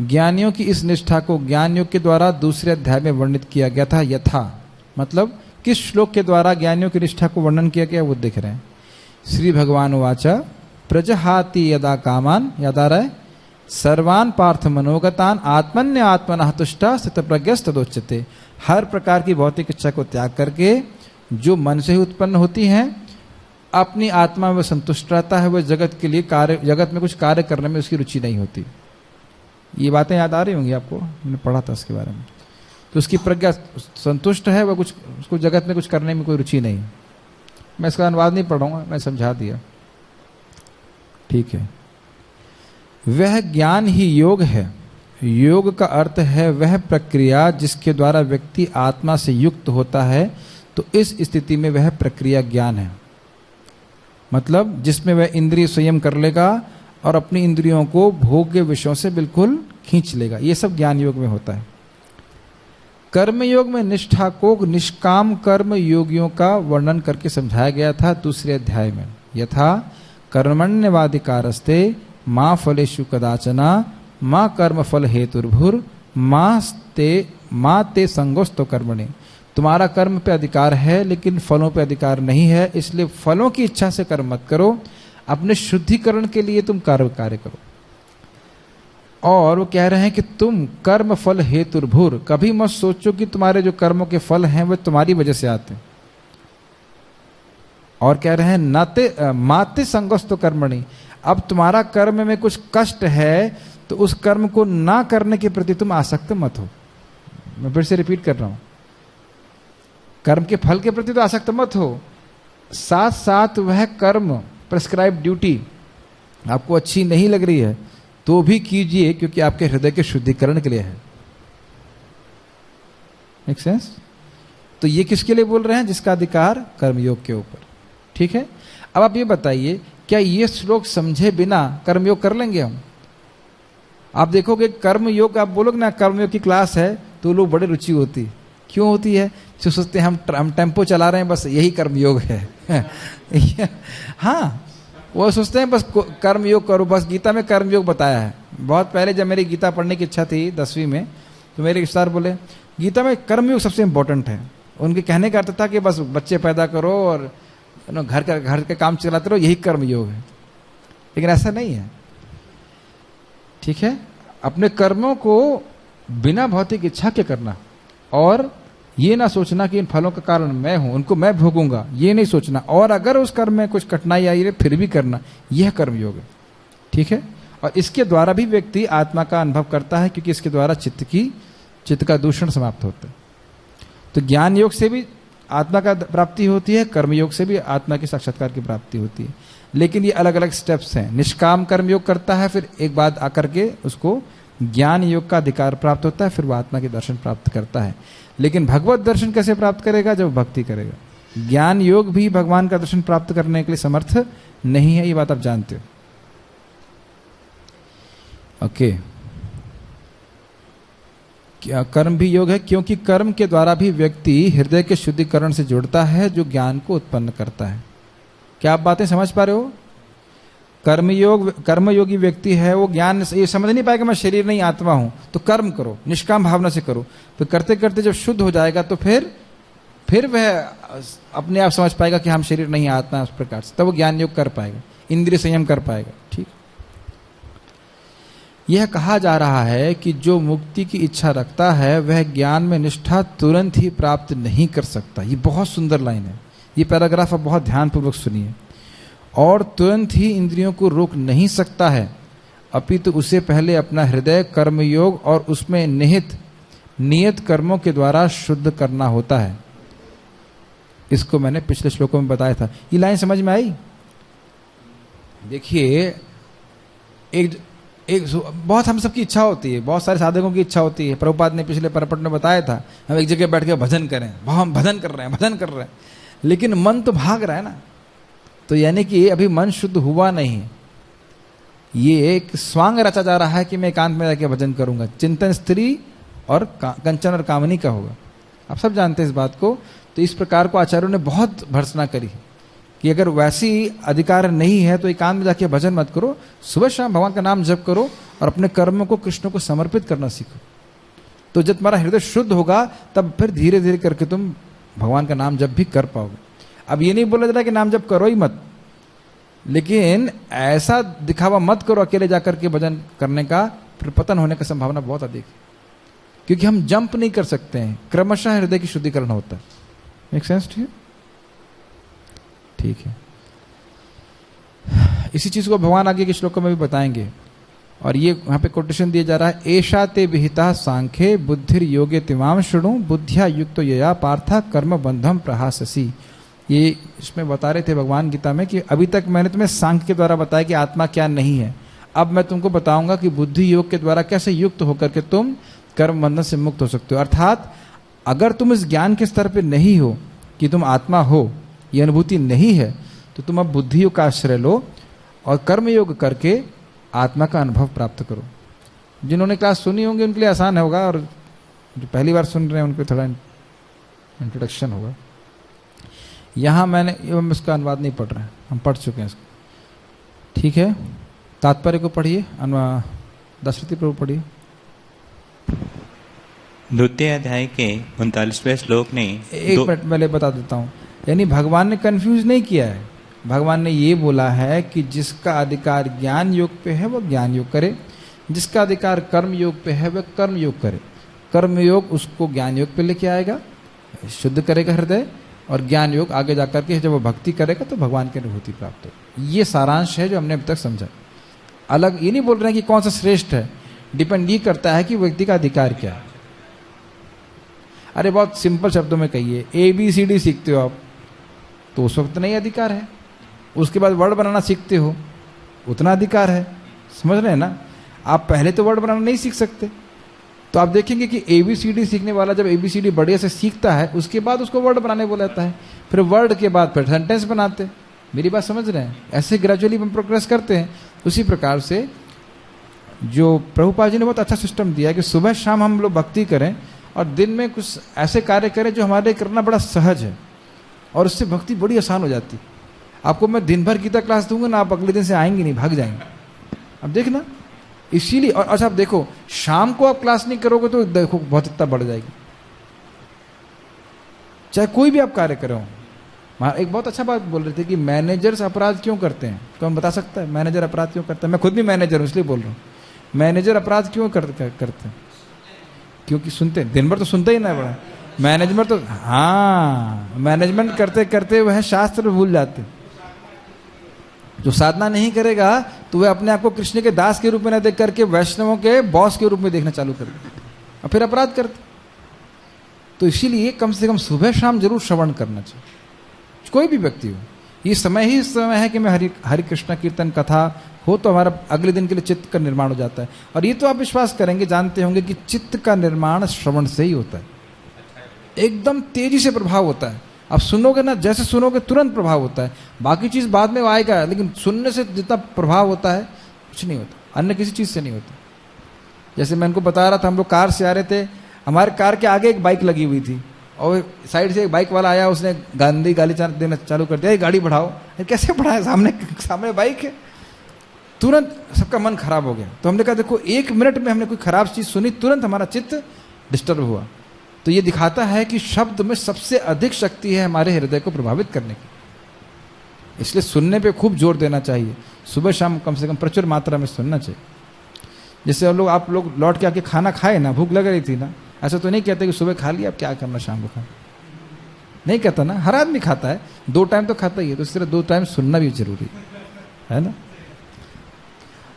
ज्ञानियों की इस निष्ठा को ज्ञान योग के द्वारा दूसरे अध्याय में वर्णित किया गया था। यथा मतलब किस श्लोक के द्वारा ज्ञानियों की निष्ठा को वर्णन किया गया वो देख रहे हैं। श्री भगवान वाचा प्रजहाति यदा कामान, याद आ रहा है, सर्वान पार्थ मनोगतान आत्मन्य आत्मनः तुष्टा स्थित प्रज्ञस्तदोच्यते। हर प्रकार की भौतिक इच्छा को त्याग करके जो मन से ही उत्पन्न होती हैं, अपनी आत्मा में संतुष्ट रहता है। वह जगत के लिए कार्य, जगत में कुछ कार्य करने में उसकी रुचि नहीं होती। ये बातें याद आ रही होंगी आपको, मैंने पढ़ा था इसके बारे में। तो उसकी प्रज्ञा संतुष्ट है, वह कुछ, उसको जगत में कुछ करने में कोई रुचि नहीं। मैं इसका अनुवाद नहीं पढ़ूंगा, मैं समझा दिया। ठीक है। वह ज्ञान ही योग है। योग का अर्थ है वह प्रक्रिया जिसके द्वारा व्यक्ति आत्मा से युक्त होता है। तो इस स्थिति में वह प्रक्रिया ज्ञान है, मतलब जिसमें वह इंद्रिय संयम कर लेगा और अपनी इंद्रियों को भोग्य विषयों से बिल्कुल खींच लेगा। यह सब ज्ञान योग में होता है। कर्म योग में निष्ठा को निष्काम कर्म योगियों का वर्णन करके समझाया गया था दूसरे अध्याय में। यथा कर्मण्यवाधिकारस्ते माँ फलेषु कदाचना माँ कर्म फल हेतुर्भुर माँ ते संगोस्तो कर्मणि। तुम्हारा कर्म पे अधिकार है लेकिन फलों पे अधिकार नहीं है, इसलिए फलों की इच्छा से कर्म मत करो, अपने शुद्धिकरण के लिए तुम कार्य करो। और वो कह रहे हैं कि तुम कर्म फल हेतुर्भुर, कभी मत सोचो कि तुम्हारे जो कर्मों के फल हैं वो तुम्हारी वजह से आते हैं। और कह रहे हैं माते संगोस्तो कर्मणि, अब तुम्हारा कर्म में कुछ कष्ट है तो उस कर्म को ना करने के प्रति तुम आसक्त मत हो। मैं फिर से रिपीट कर रहा हूं, कर्म के फल के प्रति तो आसक्त मत हो, साथ साथ वह कर्म प्रेस्क्राइब ड्यूटी आपको अच्छी नहीं लग रही है तो भी कीजिए, क्योंकि आपके हृदय के शुद्धिकरण के लिए है। Make sense? तो ये किसके लिए बोल रहे हैं? जिसका अधिकार कर्मयोग के ऊपर। ठीक है। अब आप ये बताइए, क्या ये श्लोक समझे बिना कर्मयोग कर लेंगे हम? आप देखोगे कर्मयोग, आप बोलोगे ना कर्मयोग की क्लास है तो लोग बड़े रुचि होती। क्यों होती है? जो सोचते हैं हम टेम्पो चला रहे हैं, बस यही कर्मयोग है। हाँ, वो सोचते हैं बस कर्मयोग करो, बस गीता में कर्मयोग बताया है। बहुत पहले जब मेरी गीता पढ़ने की इच्छा थी 10वीं में, तो मेरे रिश्तेदार बोले गीता में कर्मयोग सबसे इंपॉर्टेंट है। उनके कहने का अर्थ था कि बस बच्चे पैदा करो और घर के काम चलाते रहो, यही कर्मयोग है। लेकिन ऐसा नहीं है। ठीक है। अपने कर्मों को बिना भौतिक इच्छा के करना, और ये ना सोचना कि इन फलों का कारण मैं हूं, उनको मैं भोगूंगा, ये नहीं सोचना। और अगर उस कर्म में कुछ कठिनाई आई है फिर भी करना, यह कर्मयोग है। ठीक है। और इसके द्वारा भी व्यक्ति आत्मा का अनुभव करता है, क्योंकि इसके द्वारा चित्त का दूषण समाप्त होता है। तो ज्ञान योग से भी आत्मा का प्राप्ति होती है, कर्मयोग से भी आत्मा के साक्षात्कार की प्राप्ति होती है। लेकिन ये अलग अलग स्टेप्स हैं। निष्काम कर्मयोग करता है, फिर एक बात आकर के उसको ज्ञान योग का अधिकार प्राप्त होता है, फिर वह आत्मा के दर्शन प्राप्त करता है। लेकिन भगवत दर्शन कैसे प्राप्त करेगा? जब भक्ति करेगा। ज्ञान योग भी भगवान का दर्शन प्राप्त करने के लिए समर्थ नहीं है, ये बात आप जानते हो। ओके। क्या कर्म भी योग है? क्योंकि कर्म के द्वारा भी व्यक्ति हृदय के शुद्धिकरण से जुड़ता है, जो ज्ञान को उत्पन्न करता है। क्या आप बातें समझ पा रहे हो? कर्मयोगी व्यक्ति है, वो ज्ञान ये समझ नहीं पाएगा मैं शरीर नहीं आत्मा हूं, तो कर्म करो, निष्काम भावना से करो। फिर करते करते जब शुद्ध हो जाएगा तो फिर वह अपने आप समझ पाएगा कि हम शरीर नहीं आत्मा, उस प्रकार से तब वो ज्ञान योग कर पाएगा, इंद्रिय संयम कर पाएगा। ठीक, यह कहा जा रहा है कि जो मुक्ति की इच्छा रखता है वह ज्ञान में निष्ठा तुरंत ही प्राप्त नहीं कर सकता। ये बहुत सुंदर लाइन है, ये पैराग्राफ आप बहुत ध्यानपूर्वक सुनिए। और तुरंत ही इंद्रियों को रोक नहीं सकता है, अपितु उसे पहले अपना हृदय कर्मयोग और उसमें निहित नियत कर्मों के द्वारा शुद्ध करना होता है। इसको मैंने पिछले श्लोकों में बताया था। ये लाइन समझ में आई? देखिए, एक बहुत हम सबकी इच्छा होती है, बहुत सारे साधकों की इच्छा होती है। प्रभुपाद ने पिछले परपट में बताया था, हम एक जगह बैठ के भजन करें, हम भजन कर रहे हैं, लेकिन मन तो भाग रहा है ना। तो यानी कि अभी मन शुद्ध हुआ नहीं है। ये एक स्वांग रचा जा रहा है कि मैं एकांत में जाके भजन करूंगा। चिंतन स्त्री और कंचन और कामनी का होगा, आप सब जानते हैं इस बात को। तो इस प्रकार को आचार्यों ने बहुत भर्त्सना करी कि अगर वैसी अधिकार नहीं है तो एकांत में जाके भजन मत करो, सुबह शाम भगवान का नाम जप करो और अपने कर्मों को कृष्ण को समर्पित करना सीखो। तो जब तुम्हारा हृदय शुद्ध होगा तब फिर धीरे धीरे करके तुम भगवान का नाम जप भी कर पाओगे। अब ये नहीं बोला जा रहा कि नाम जप करो ही मत, लेकिन ऐसा दिखावा मत करो अकेले जाकर के भजन करने का, फिर पतन होने की संभावना बहुत अधिक है। क्योंकि हम जंप नहीं कर सकते हैं, क्रमशः हृदय की शुद्धिकरण होता है। Make sense to you? ठीक है, इसी चीज को भगवान आगे के श्लोकों में भी बताएंगे। और ये यहाँ पे कोटेशन दिया जा रहा है, एषा ते विहिता सांख्ये बुद्धिर योगे तिमाम शृणु बुद्धिया युक्तो यया पार्था कर्म बंधम प्रहाससी। ये इसमें बता रहे थे भगवान गीता में कि अभी तक मैंने तुम्हें सांख्य के द्वारा बताया कि आत्मा क्या नहीं है, अब मैं तुमको बताऊंगा कि बुद्धि योग के द्वारा कैसे युक्त होकर के तुम कर्म बंधन से मुक्त हो सकते हो। अर्थात अगर तुम इस ज्ञान के स्तर पे नहीं हो कि तुम आत्मा हो, ये अनुभूति नहीं है, तो तुम अब बुद्धि योग का आश्रय लो और कर्म योग करके आत्मा का अनुभव प्राप्त करो। जिन्होंने क्लास सुनी होंगी उनके लिए आसान होगा, और जो पहली बार सुन रहे हैं उनको थोड़ा इंट्रोडक्शन होगा। यहाँ मैंने एवं इसका अनुवाद नहीं पढ़ रहे हैं, हम पढ़ चुके हैं इसको। ठीक है, तात्पर्य को पढ़िए, दशरथी प्रभु पढ़िए।
द्वितीय अध्याय के 39वें श्लोक ने
एक मिनट पहले बता देता हूँ, यानी भगवान ने कंफ्यूज नहीं किया है। भगवान ने ये बोला है कि जिसका अधिकार ज्ञान योग पे है वह ज्ञान योग करे, जिसका अधिकार कर्म योग पे है वह कर्म योग करे। कर्म योग उसको ज्ञान योग पे लेके आएगा, शुद्ध करेगा हृदय, और ज्ञान योग आगे जाकर के जब वो भक्ति करेगा तो भगवान की अनुभूति प्राप्त हो। ये सारांश है जो हमने अब तक समझा। अलग ये नहीं बोल रहे हैं कि कौन सा श्रेष्ठ है, डिपेंड ये करता है कि व्यक्ति का अधिकार क्या है। अरे बहुत सिंपल शब्दों में कहिए, ABCD सीखते हो आप तो उस वक्त नहीं अधिकार है, उसके बाद वर्ड बनाना सीखते हो उतना अधिकार है। समझ रहे हैं ना? आप पहले तो वर्ड बनाना नहीं सीख सकते, तो आप देखेंगे कि ABCD सीखने वाला जब ABCD बढ़िया से सीखता है उसके बाद उसको वर्ड बनाने बोला जाता है, फिर वर्ड के बाद फिर सेंटेंस बनाते। मेरी बात समझ रहे हैं? ऐसे ग्रेजुअली हम प्रोग्रेस करते हैं। उसी प्रकार से जो प्रभुपाद जी ने बहुत अच्छा सिस्टम दिया है कि सुबह शाम हम लोग भक्ति करें और दिन में कुछ ऐसे कार्य करें जो हमारे करना बड़ा सहज है, और उससे भक्ति बड़ी आसान हो जाती। आपको मैं दिन भर गीता क्लास दूंगा ना, आप अगले दिन से आएंगे नहीं, भाग जाएंगे। अब देखना, इसीलिए। और अच्छा आप देखो, शाम को आप क्लास नहीं करोगे तो देखो बहुत इतना बढ़ जाएगी, चाहे कोई भी आप कार्य करो। एक बहुत अच्छा बात बोल रहे थे कि मैनेजर्स अपराध क्यों करते हैं, कौन बता सकता है मैनेजर अपराध क्यों करता है? मैं खुद भी मैनेजर हूं इसलिए बोल रहा हूँ। मैनेजर अपराध क्यों करते हैं? क्योंकि सुनते, दिन भर तो सुनते ही ना बड़ा मैनेजमेंट, तो हाँ मैनेजमेंट करते करते वह शास्त्र भूल जाते। जो साधना नहीं करेगा तो वह अपने आप को कृष्ण के दास के रूप में न देख करके वैष्णवों के बॉस के रूप में देखना चालू कर देते और फिर अपराध करते। तो इसीलिए कम से कम सुबह शाम जरूर श्रवण करना चाहिए, कोई भी व्यक्ति हो। ये समय ही समय है कि मैं हरि कृष्ण कीर्तन कथा हो तो हमारा अगले दिन के लिए चित्त का निर्माण हो जाता है। और ये तो आप विश्वास करेंगे, जानते होंगे कि चित्त का निर्माण श्रवण से ही होता है, एकदम तेजी से प्रभाव होता है। आप सुनोगे ना, जैसे सुनोगे तुरंत प्रभाव होता है, बाकी चीज बाद में आएगा, लेकिन सुनने से जितना प्रभाव होता है कुछ नहीं होता, अन्य किसी चीज से नहीं होता। जैसे मैं इनको बता रहा था, हम लोग कार से आ रहे थे, हमारे कार के आगे एक बाइक लगी हुई थी और साइड से एक बाइक वाला आया, उसने गांधी गाली देना चालू कर दिया, ये गाड़ी बढ़ाओ। कैसे बढ़ाए, सामने बाइक है। तुरंत सबका मन खराब हो गया। तो हमने कहा देखो 1 मिनट में हमने कोई खराब चीज सुनी, तुरंत हमारा चित्त डिस्टर्ब हुआ। तो ये दिखाता है कि शब्द में सबसे अधिक शक्ति है हमारे हृदय को प्रभावित करने की। इसलिए सुनने पे खूब जोर देना चाहिए, सुबह शाम कम से कम प्रचुर मात्रा में सुनना चाहिए। जैसे आप लोग लौट के आके खाना खाए ना, भूख लग रही थी ना, ऐसा तो नहीं कहते कि सुबह खा लिया अब क्या करना शाम को खाना, नहीं कहता ना। हर आदमी खाता है, 2 टाइम तो खाता ही है, तो इस तरह 2 टाइम सुनना भी जरूरी है ना।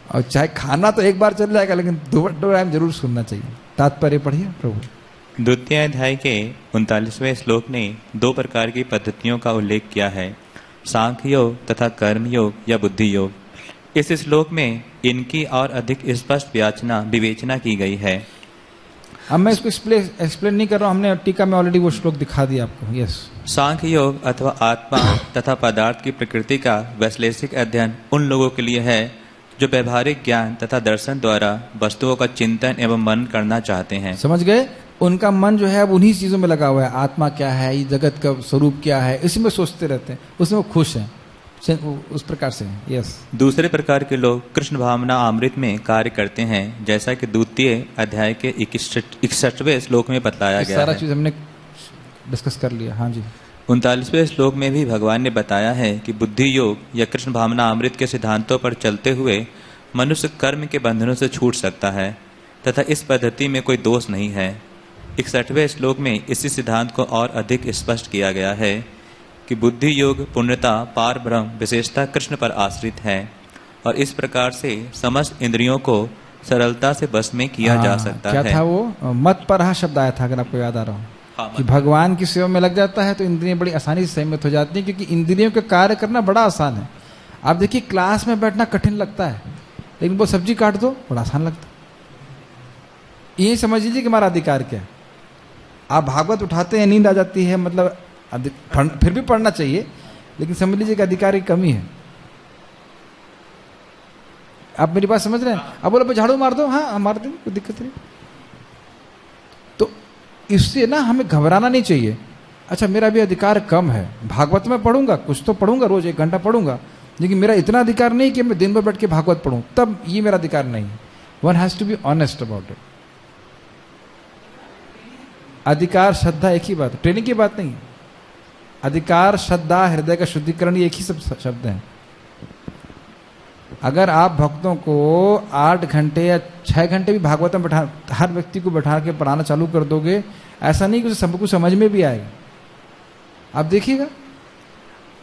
और चाहे खाना तो एक बार चल जाएगा, लेकिन 2 टाइम जरूर सुनना चाहिए। तात्पर्य पढ़िए प्रभु।
द्वितीय अध्याय के 39वें श्लोक ने 2 प्रकार की पद्धतियों का उल्लेख किया है, सांख्य योग तथा कर्म योग या बुद्धि योग। इस श्लोक में इनकी और अधिक स्पष्ट विवेचना की गई है।
अब मैं इसको एक्सप्लेन नहीं कर रहा हूं, हमने टीका में ऑलरेडी वो श्लोक दिखा दिया आपको। यस,
सांख्य योग अथवा आत्मा तथा पदार्थ की प्रकृति का वैश्लेषिक अध्ययन उन लोगों के लिए है जो व्यवहारिक ज्ञान तथा दर्शन द्वारा वस्तुओं का चिंतन एवं मनन करना चाहते हैं।
समझ गए? उनका मन जो है अब उन्हीं चीजों में लगा हुआ है। आत्मा क्या है, ये जगत का स्वरूप क्या है, इसी में सोचते रहते हैं, उसमें वो खुश हैं, उस प्रकार से। यस।
दूसरे प्रकार के लोग कृष्ण भावना अमृत में कार्य करते हैं, जैसा कि द्वितीय अध्याय के 61वें श्लोक में बतलाया गया
सारा
है।
चीज हमने डिस्कस कर लिया। हाँ जी।
39वें श्लोक में भी भगवान ने बताया है कि बुद्धि योग या कृष्ण भावना अमृत के सिद्धांतों पर चलते हुए मनुष्य कर्म के बंधनों से छूट सकता है तथा इस पद्धति में कोई दोष नहीं है। 61वें श्लोक में इसी सिद्धांत को और अधिक स्पष्ट किया गया है कि बुद्धि योग पूर्णता पार ब्रह्म विशेषता कृष्ण पर आश्रित है और इस प्रकार से समस्त इंद्रियों को सरलता से बस में किया जा सकता
क्या
है।
था वो? मत पर शब्द आया था, अगर आपको याद आ रहा हो। कि भगवान की सेवा में लग जाता है तो इंद्रियां बड़ी आसानी से संयमित हो जाती हैं, क्योंकि इंद्रियों का कार्य करना बड़ा आसान है। आप देखिए क्लास में बैठना कठिन लगता है, लेकिन वो सब्जी काट दो बड़ा आसान लगता है। ये समझ लीजिए कि हमारा अधिकार क्या है। आप भागवत उठाते हैं, नींद आ जाती है, मतलब फिर भी पढ़ना चाहिए, लेकिन समझ लीजिए कि अधिकार की कमी है। आप मेरी बात समझ रहे हैं? अब बोलो झाड़ू मार दो, हाँ मार देंगे, कोई दिक्कत नहीं। तो इससे ना हमें घबराना नहीं चाहिए। अच्छा मेरा भी अधिकार कम है, भागवत में पढ़ूंगा, कुछ तो पढ़ूंगा, रोज 1 घंटा पढ़ूंगा, लेकिन मेरा इतना अधिकार नहीं कि मैं दिन भर बैठ के भागवत पढ़ूं, तब ये मेरा अधिकार नहीं है। One has to be honest about it. अधिकार श्रद्धा एक ही बात है, ट्रेनिंग की बात नहीं है। अधिकार श्रद्धा हृदय का शुद्धिकरण ये एक ही सब शब्द हैं। अगर आप भक्तों को 8 घंटे या 6 घंटे भी भागवत में बैठा, हर व्यक्ति को बैठा के पढ़ाना चालू कर दोगे, ऐसा नहीं कि उसे सब कुछ समझ में भी आएगा। आप देखिएगा,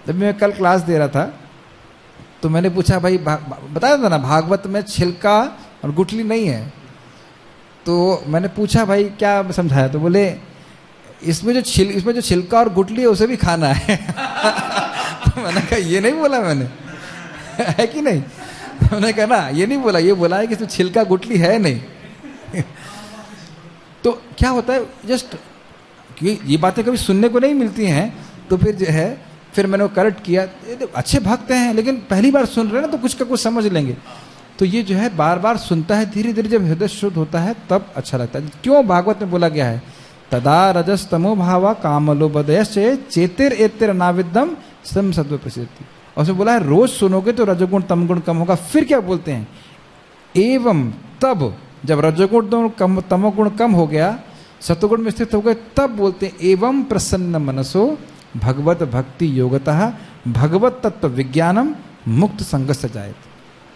जब मैं कल क्लास दे रहा था तो मैंने पूछा भाई बताया था ना भागवत में छिलका और गुठली नहीं है, तो मैंने पूछा भाई क्या समझाया, तो बोले इसमें जो छिलका और गुठली है उसे भी खाना है। तो मैंने कहा ये नहीं बोला मैंने, है कि नहीं? मैंने कहा ना ये नहीं बोला, ये बोला है कि इसमें छिलका गुठली है नहीं। तो क्या होता है, जस्ट ये बातें कभी सुनने को नहीं मिलती हैं, तो फिर जो है फिर मैंने वो करेक्ट किया। अच्छे भक्त हैं लेकिन पहली बार सुन रहे हैं ना, तो कुछ का कुछ समझ लेंगे। तो ये जो है बार बार सुनता है, धीरे धीरे जब हृदय शुद्ध होता है तब अच्छा लगता है। क्यों भागवत में बोला गया है तदा रजस तमो भावा कामलो बदयश्चे चेतिर एतिर नाविदम सम सत्व प्रसिद्धि। और उसमें बोला है रोज सुनोगे तो रजोगुण तमगुण कम होगा। फिर क्या बोलते हैं, एवं तब जब रजोगुण तमोगुण कम हो गया, सतोगुण में स्थित हो गए, तब बोलते हैं एवं प्रसन्न मनसो भगवत भक्ति योगतः भगवत तत्व विज्ञानम मुक्त संगस्य जायत।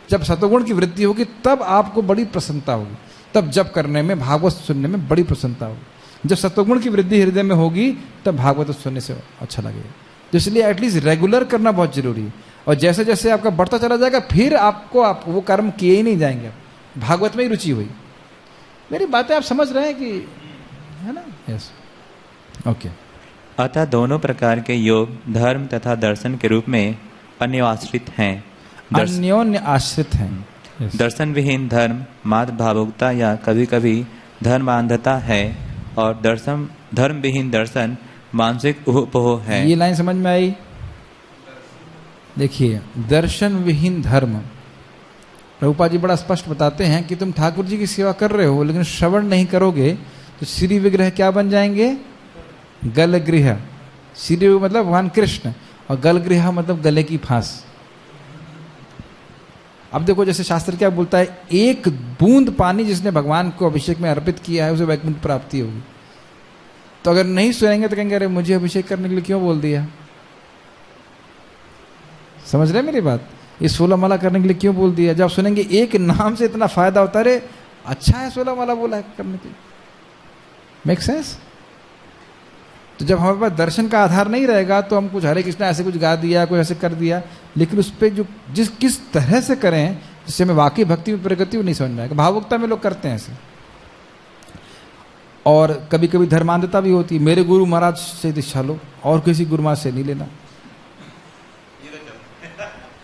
जब सतोगुण की वृद्धि होगी तब आपको बड़ी प्रसन्नता होगी, तब जब करने में भागवत सुनने में बड़ी प्रसन्नता होगी। जब सतोगुण की वृद्धि हृदय में होगी तब भागवत सुनने से अच्छा लगेगा। तो इसलिए एटलीस्ट रेगुलर करना बहुत जरूरी है। और जैसे जैसे आपका बढ़ता चला जाएगा फिर आप वो कर्म किए ही नहीं जाएंगे, भागवत में ही रुचि हुई। मेरी बातें आप समझ रहे हैं कि है ना? Yes, okay.
अतः दोनों प्रकार के योग धर्म तथा दर्शन के रूप में अन्योन्याश्रित हैं।
अन्योन्य आश्रित हैं।
दर्शन विहीन धर्म मात्र भावुकता या कभी कभी धर्मांधता है और धर्म विहीन दर्शन मानसिक उपोह है।
ये लाइन समझ में आई? देखिए, दर्शन विहीन धर्म, प्रभुपाद जी बड़ा स्पष्ट बताते हैं कि तुम ठाकुर जी की सेवा कर रहे हो लेकिन श्रवण नहीं करोगे तो श्री विग्रह क्या बन जाएंगे? गल गृह। श्री मतलब भगवान कृष्ण, और गल गृह मतलब गले की फांस। अब देखो जैसे शास्त्र क्या बोलता है, एक बूंद पानी जिसने भगवान को अभिषेक में अर्पित किया है उसे वैकुंठ प्राप्ति होगी। तो अगर नहीं सुनेंगे तो कहेंगे अरे मुझे अभिषेक करने के लिए क्यों बोल दिया। समझ रहे मेरी बात? ये 16 माला करने के लिए क्यों बोल दिया? जब सुनेंगे एक नाम से इतना फायदा होता है, अरे अच्छा है 16 माला बोला है करने के लिए। Make sense? तो जब हमारे पास दर्शन का आधार नहीं रहेगा तो हम कुछ हरे कृष्णा ऐसे कुछ गा दिया, कुछ ऐसे कर दिया, लेकिन उस पर जो किस तरह से करें जिससे हमें वाकई भक्ति में प्रगति नहीं समझ में आएगा। भावुकता में लोग करते हैं ऐसे, और कभी कभी धर्मांधता भी होती है। मेरे गुरु महाराज से दीक्षा लो और किसी गुरु महाराज से नहीं लेना,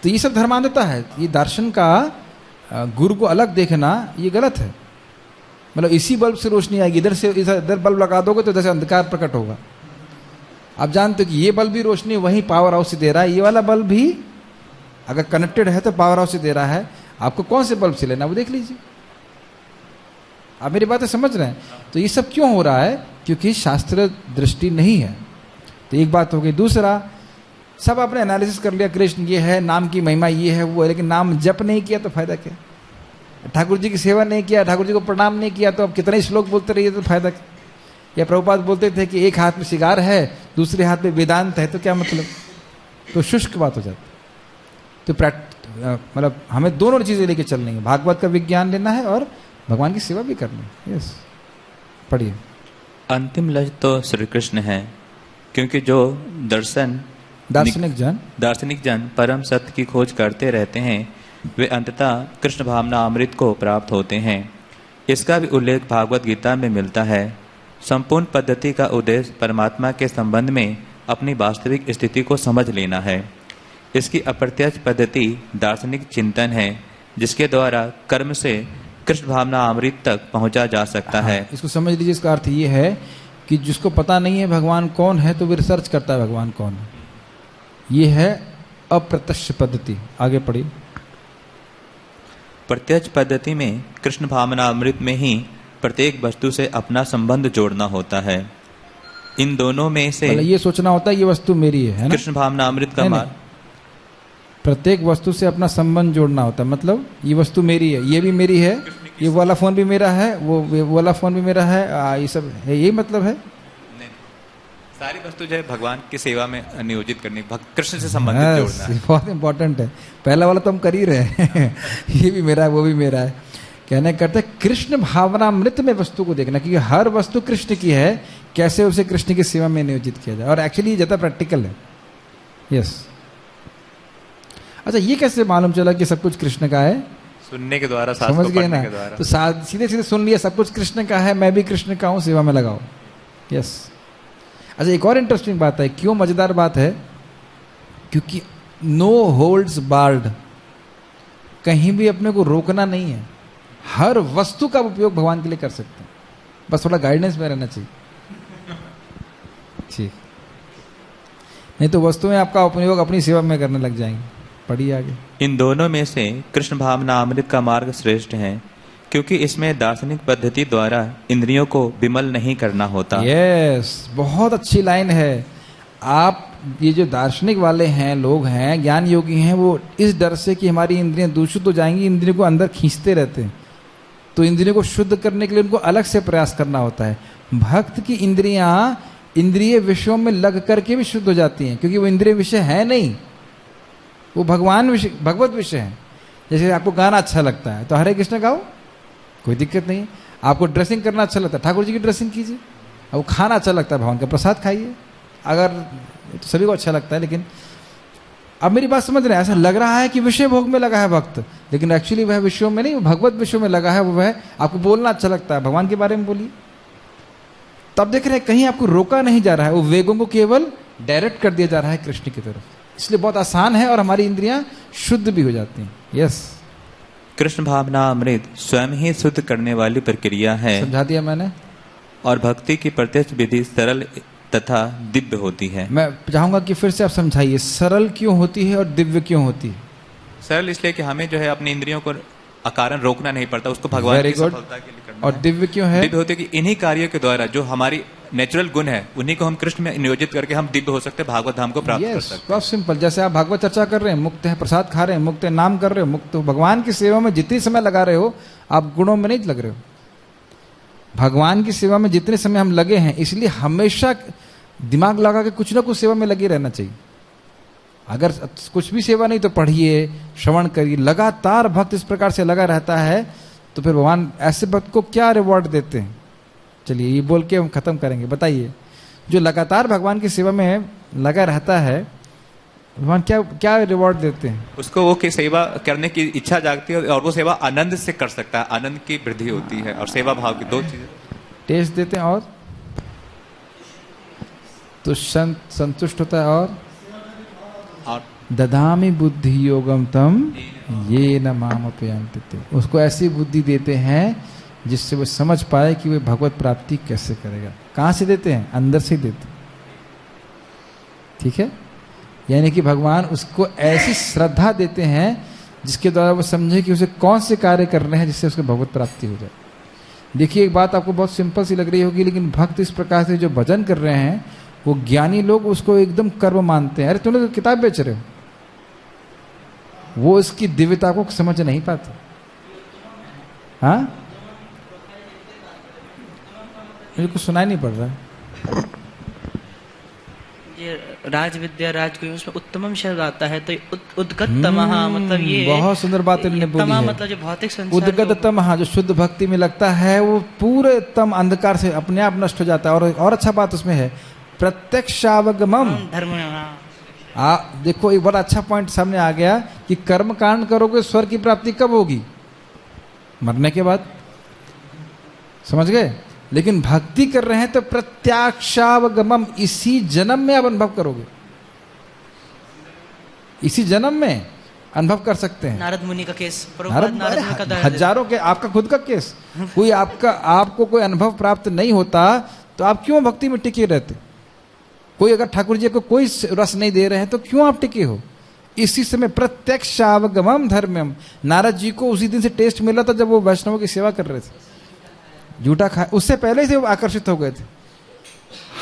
तो ये सब धर्मांधता है। ये दर्शन का गुरु को अलग देखना ये गलत है। मतलब इसी बल्ब से रोशनी आएगी, इधर से इधर बल्ब लगा दोगे तो जैसे अंधकार प्रकट होगा। आप जानते हो कि ये बल्ब भी रोशनी वही पावर हाउस से दे रहा है, ये वाला बल्ब भी अगर कनेक्टेड है तो पावर हाउस से दे रहा है। आपको कौन से बल्ब से लेना वो देख लीजिए। आप मेरी बातें समझ रहे हैं? तो ये सब क्यों हो रहा है? क्योंकि शास्त्र दृष्टि नहीं है। तो एक बात हो गई। दूसरा, सब आपने एनालिसिस कर लिया, कृष्ण ये है, नाम की महिमा ये है वो है, लेकिन नाम जप नहीं किया तो फायदा क्या? ठाकुर जी की सेवा नहीं किया, ठाकुर जी को प्रणाम नहीं किया, तो अब कितने श्लोक बोलते रहिए तो फायदा क्या? या प्रभुपाद बोलते थे कि एक हाथ में सिगार है दूसरे हाथ में वेदांत है, तो क्या मतलब? तो शुष्क बात हो जाती। तो मतलब हमें दोनों चीजें लेके चलनी है, भागवत का विज्ञान लेना है और भगवान की सेवा भी करनी है। यस, पढ़िए।
अंतिम लक्ष्य तो श्री कृष्ण है, क्योंकि जो दार्शनिक जन परम सत्य की खोज करते रहते हैं वे अंततः कृष्ण भावना अमृत को प्राप्त होते हैं। इसका भी उल्लेख भागवत गीता में मिलता है। संपूर्ण पद्धति का उद्देश्य परमात्मा के संबंध में अपनी वास्तविक स्थिति को समझ लेना है। इसकी अप्रत्यक्ष पद्धति दार्शनिक चिंतन है, जिसके द्वारा कर्म से कृष्ण भावना अमृत तक पहुंचा जा सकता है।
इसको समझ लीजिए। इसका अर्थ ये है कि जिसको पता नहीं है भगवान कौन है तो वो रिसर्च करता है भगवान कौन है। ये है अप्रत्यक्ष पद्धति। आगे पढ़िए।
प्रत्यक्ष पद्धति में कृष्ण भावना अमृत में ही प्रत्येक वस्तु से अपना संबंध जोड़ना होता है। इन दोनों में से
ये सोचना होता है ये वस्तु मेरी है ना?
कृष्ण भावना अमृत का मार्ग।
प्रत्येक वस्तु से अपना संबंध जोड़ना होता है, मतलब ये वस्तु मेरी है, ये भी मेरी है, ये वाला फोन भी मेरा है, वो वाला फोन भी मेरा है, ये सब है, यही मतलब है।
नहीं, सारी वस्तु जो है भगवान की सेवा में नियोजित करनी, कृष्ण से संबंधित जोड़ना है।
बहुत इंपॉर्टेंट है। पहला वाला तो हम कर ही रहे हैं ये भी मेरा है वो भी मेरा है। कहने करते कृष्ण भावनामृत में वस्तु को देखना, क्योंकि हर वस्तु कृष्ण की है, कैसे उसे कृष्ण की सेवा में नियोजित किया जाए। और एक्चुअली ये ज्यादा प्रैक्टिकल है। यस। अच्छा, ये कैसे मालूम चला कि सब कुछ कृष्ण का है?
सुनने के द्वारा,
समझ गए ना? तो सीधे सीधे सुन लिया सब कुछ कृष्ण का है, मैं भी कृष्ण का हूं, सेवा में लगाओ। यस। अच्छा, एक और इंटरेस्टिंग बात है। क्यों मजेदार बात है? क्योंकि नो होल्ड्स बार्ड, कहीं भी अपने को रोकना नहीं है। हर वस्तु का उपयोग भगवान के लिए कर सकते हैं, बस थोड़ा गाइडेंस में रहना चाहिए। ठीक, नहीं तो वस्तुएं आपका उपयोग अपनी सेवा में करने लग जाएंगी। पढ़िए आगे।
इन दोनों में से कृष्ण भावना अमृत का मार्ग श्रेष्ठ है, क्योंकि इसमें दार्शनिक पद्धति द्वारा इंद्रियों को विमल नहीं करना होता।
यस, बहुत अच्छी लाइन है। आप ये जो दार्शनिक वाले हैं, लोग हैं, ज्ञान योगी हैं, वो इस डर से कि हमारी इंद्रियां दूषित हो जाएंगी, इंद्रियों को अंदर खींचते रहते हैं। तो इंद्रियों को शुद्ध करने के लिए उनको अलग से प्रयास करना होता है। भक्त की इंद्रियां इंद्रिय विषयों में लग करके भी शुद्ध हो जाती हैं, क्योंकि वो इंद्रिय विषय है नहीं, वो भगवान विषय, भगवत विषय है। जैसे आपको गाना अच्छा लगता है तो हरे कृष्ण गाओ, कोई दिक्कत नहीं। आपको ड्रेसिंग करना अच्छा लगता है, ठाकुर जी की ड्रेसिंग कीजिए। अब खाना अच्छा लगता है, भगवान का प्रसाद खाइए। अगर तो सभी को अच्छा लगता है, लेकिन अब मेरी बात समझ रहे हैं? ऐसा लग रहा है कि विषय भोग में लगा है भक्त, लेकिन एक्चुअली वह विषयों में नहीं, भगवत विषयों में लगा है। वो वह आपको बोलना अच्छा लगता है, भगवान के बारे में बोलिए। तब देख रहे हैं कहीं आपको रोका नहीं जा रहा है, वो वेगों को केवल डायरेक्ट कर दिया जा रहा है कृष्ण की तरफ। इसलिए बहुत आसान है और हमारी इंद्रियां शुद्ध भी हो जाती हैं। यस।
कृष्ण भावना अमृत स्वयं ही शुद्ध करने वाली प्रक्रिया है।
समझा दिया मैंने।
और भक्ति की प्रत्यक्ष विधि सरल तथा दिव्य होती है।
मैं चाहूंगा कि फिर से आप समझाइए, सरल क्यों होती है और दिव्य क्यों होती है?
सरल इसलिए कि हमें जो है अपनी इंद्रियों को अकारण रोकना नहीं पड़ता, उसको भगवान की सफलता के लिए करना करना
और
है।
दिव्य क्यों है?
दिव्य होते कि इन्हीं कार्यों के द्वारा जो हमारी नेचुरल गुण है उन्हीं को हम कृष्ण में नियोजित करके हम दिव्य हो सकते हैं, भागवत धाम को प्राप्त कर
यस,
सकते हैं।
बहुत सिंपल। जैसे आप भागवत चर्चा कर रहे हैं, मुक्त है, प्रसाद खा रहे हैं, मुक्त है, नाम कर रहे हो, मुक्त हो, भगवान की सेवा में जितनी समय लगा रहे हो आप गुणों में नहीं लग रहे हो। भगवान की सेवा में जितने समय हम लगे हैं, इसलिए हमेशा दिमाग लगा के कुछ ना कुछ सेवा में लगे रहना चाहिए। अगर कुछ भी सेवा नहीं तो पढ़िए, श्रवण करिए। लगातार भक्त इस प्रकार से लगा रहता है तो फिर भगवान ऐसे भक्त को क्या रिवॉर्ड देते हैं? चलिए ये बोल के हम खत्म करेंगे। बताइए, जो लगातार भगवान की सेवा में लगा रहता है भगवान क्या क्या रिवॉर्ड देते हैं?
उसको वो की सेवा करने की इच्छा जागती है और वो सेवा आनंद से कर सकता है, आनंद की वृद्धि होती है और सेवा भाव की दो चीजें।
टेस्ट देते हैं और तो संतुष्ट होता है और ददामी बुद्धि योगम तम ये न माम अपयंति। उसको ऐसी बुद्धि देते हैं जिससे वो समझ पाए कि वे भगवत प्राप्ति कैसे करेगा। कहाँ से देते हैं? अंदर से देते। ठीक है, यानी कि भगवान उसको ऐसी श्रद्धा देते हैं जिसके द्वारा वो समझे कि उसे कौन से कार्य करने हैं जिससे उसको भगवत प्राप्ति हो जाए। देखिए, एक बात आपको बहुत सिंपल सी लग रही होगी, लेकिन भक्त इस प्रकार से जो भजन कर रहे हैं वो ज्ञानी लोग उसको एकदम कर्म मानते हैं। अरे तुम लोग किताब बेच रहे हो, वो इसकी दिव्यता को समझ नहीं पाते। हाँ, मुझे कुछ सुनाई नहीं पड़ रहा है।
ये राज विद्या राजगुरु उसमें उत्तमम शब्द आता है, तो उद्गततमः मतलब ये
बहुत सुंदर बात इन्होंने बोली है।
मतलब जो भौतिक संसार
उद्गततमः जो शुद्ध भक्ति में लगता है वो पूरे तम अंधकार से अपने आप नष्ट हो जाता है। और अच्छा बात उसमें है प्रत्यक्षावगमम
धर्म।
देखो एक बड़ा अच्छा पॉइंट सामने आ गया कि कर्म कांड करोगे स्वर्ग की प्राप्ति कब होगी? मरने के बाद। समझ गए? लेकिन भक्ति कर रहे हैं तो प्रत्यक्षावगमम, इसी जन्म में आप अनुभव करोगे, इसी जन्म में अनुभव कर सकते हैं।
नारद मुनि का केस,
हजारों के, आपका खुद का केस। कोई आपको कोई अनुभव प्राप्त नहीं होता तो आप क्यों भक्ति में टिके रहते? कोई अगर ठाकुर जी को कोई रस नहीं दे रहे हैं तो क्यों आप टिके हो? इसी समय प्रत्यक्षावगमम धर्मम। नारद जी को उसी दिन से टेस्ट मिला था जब वो वैष्णवों की सेवा कर रहे थे, झूठा खा, उससे पहले से वो आकर्षित हो गए थे।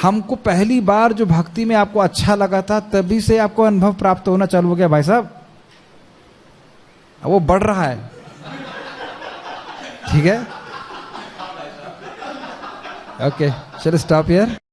हमको पहली बार जो भक्ति में आपको अच्छा लगा था तभी से आपको अनुभव प्राप्त होना चालू हो गया भाई साहब। वो बढ़ रहा है। ठीक है, ओके, चलो स्टॉप हियर।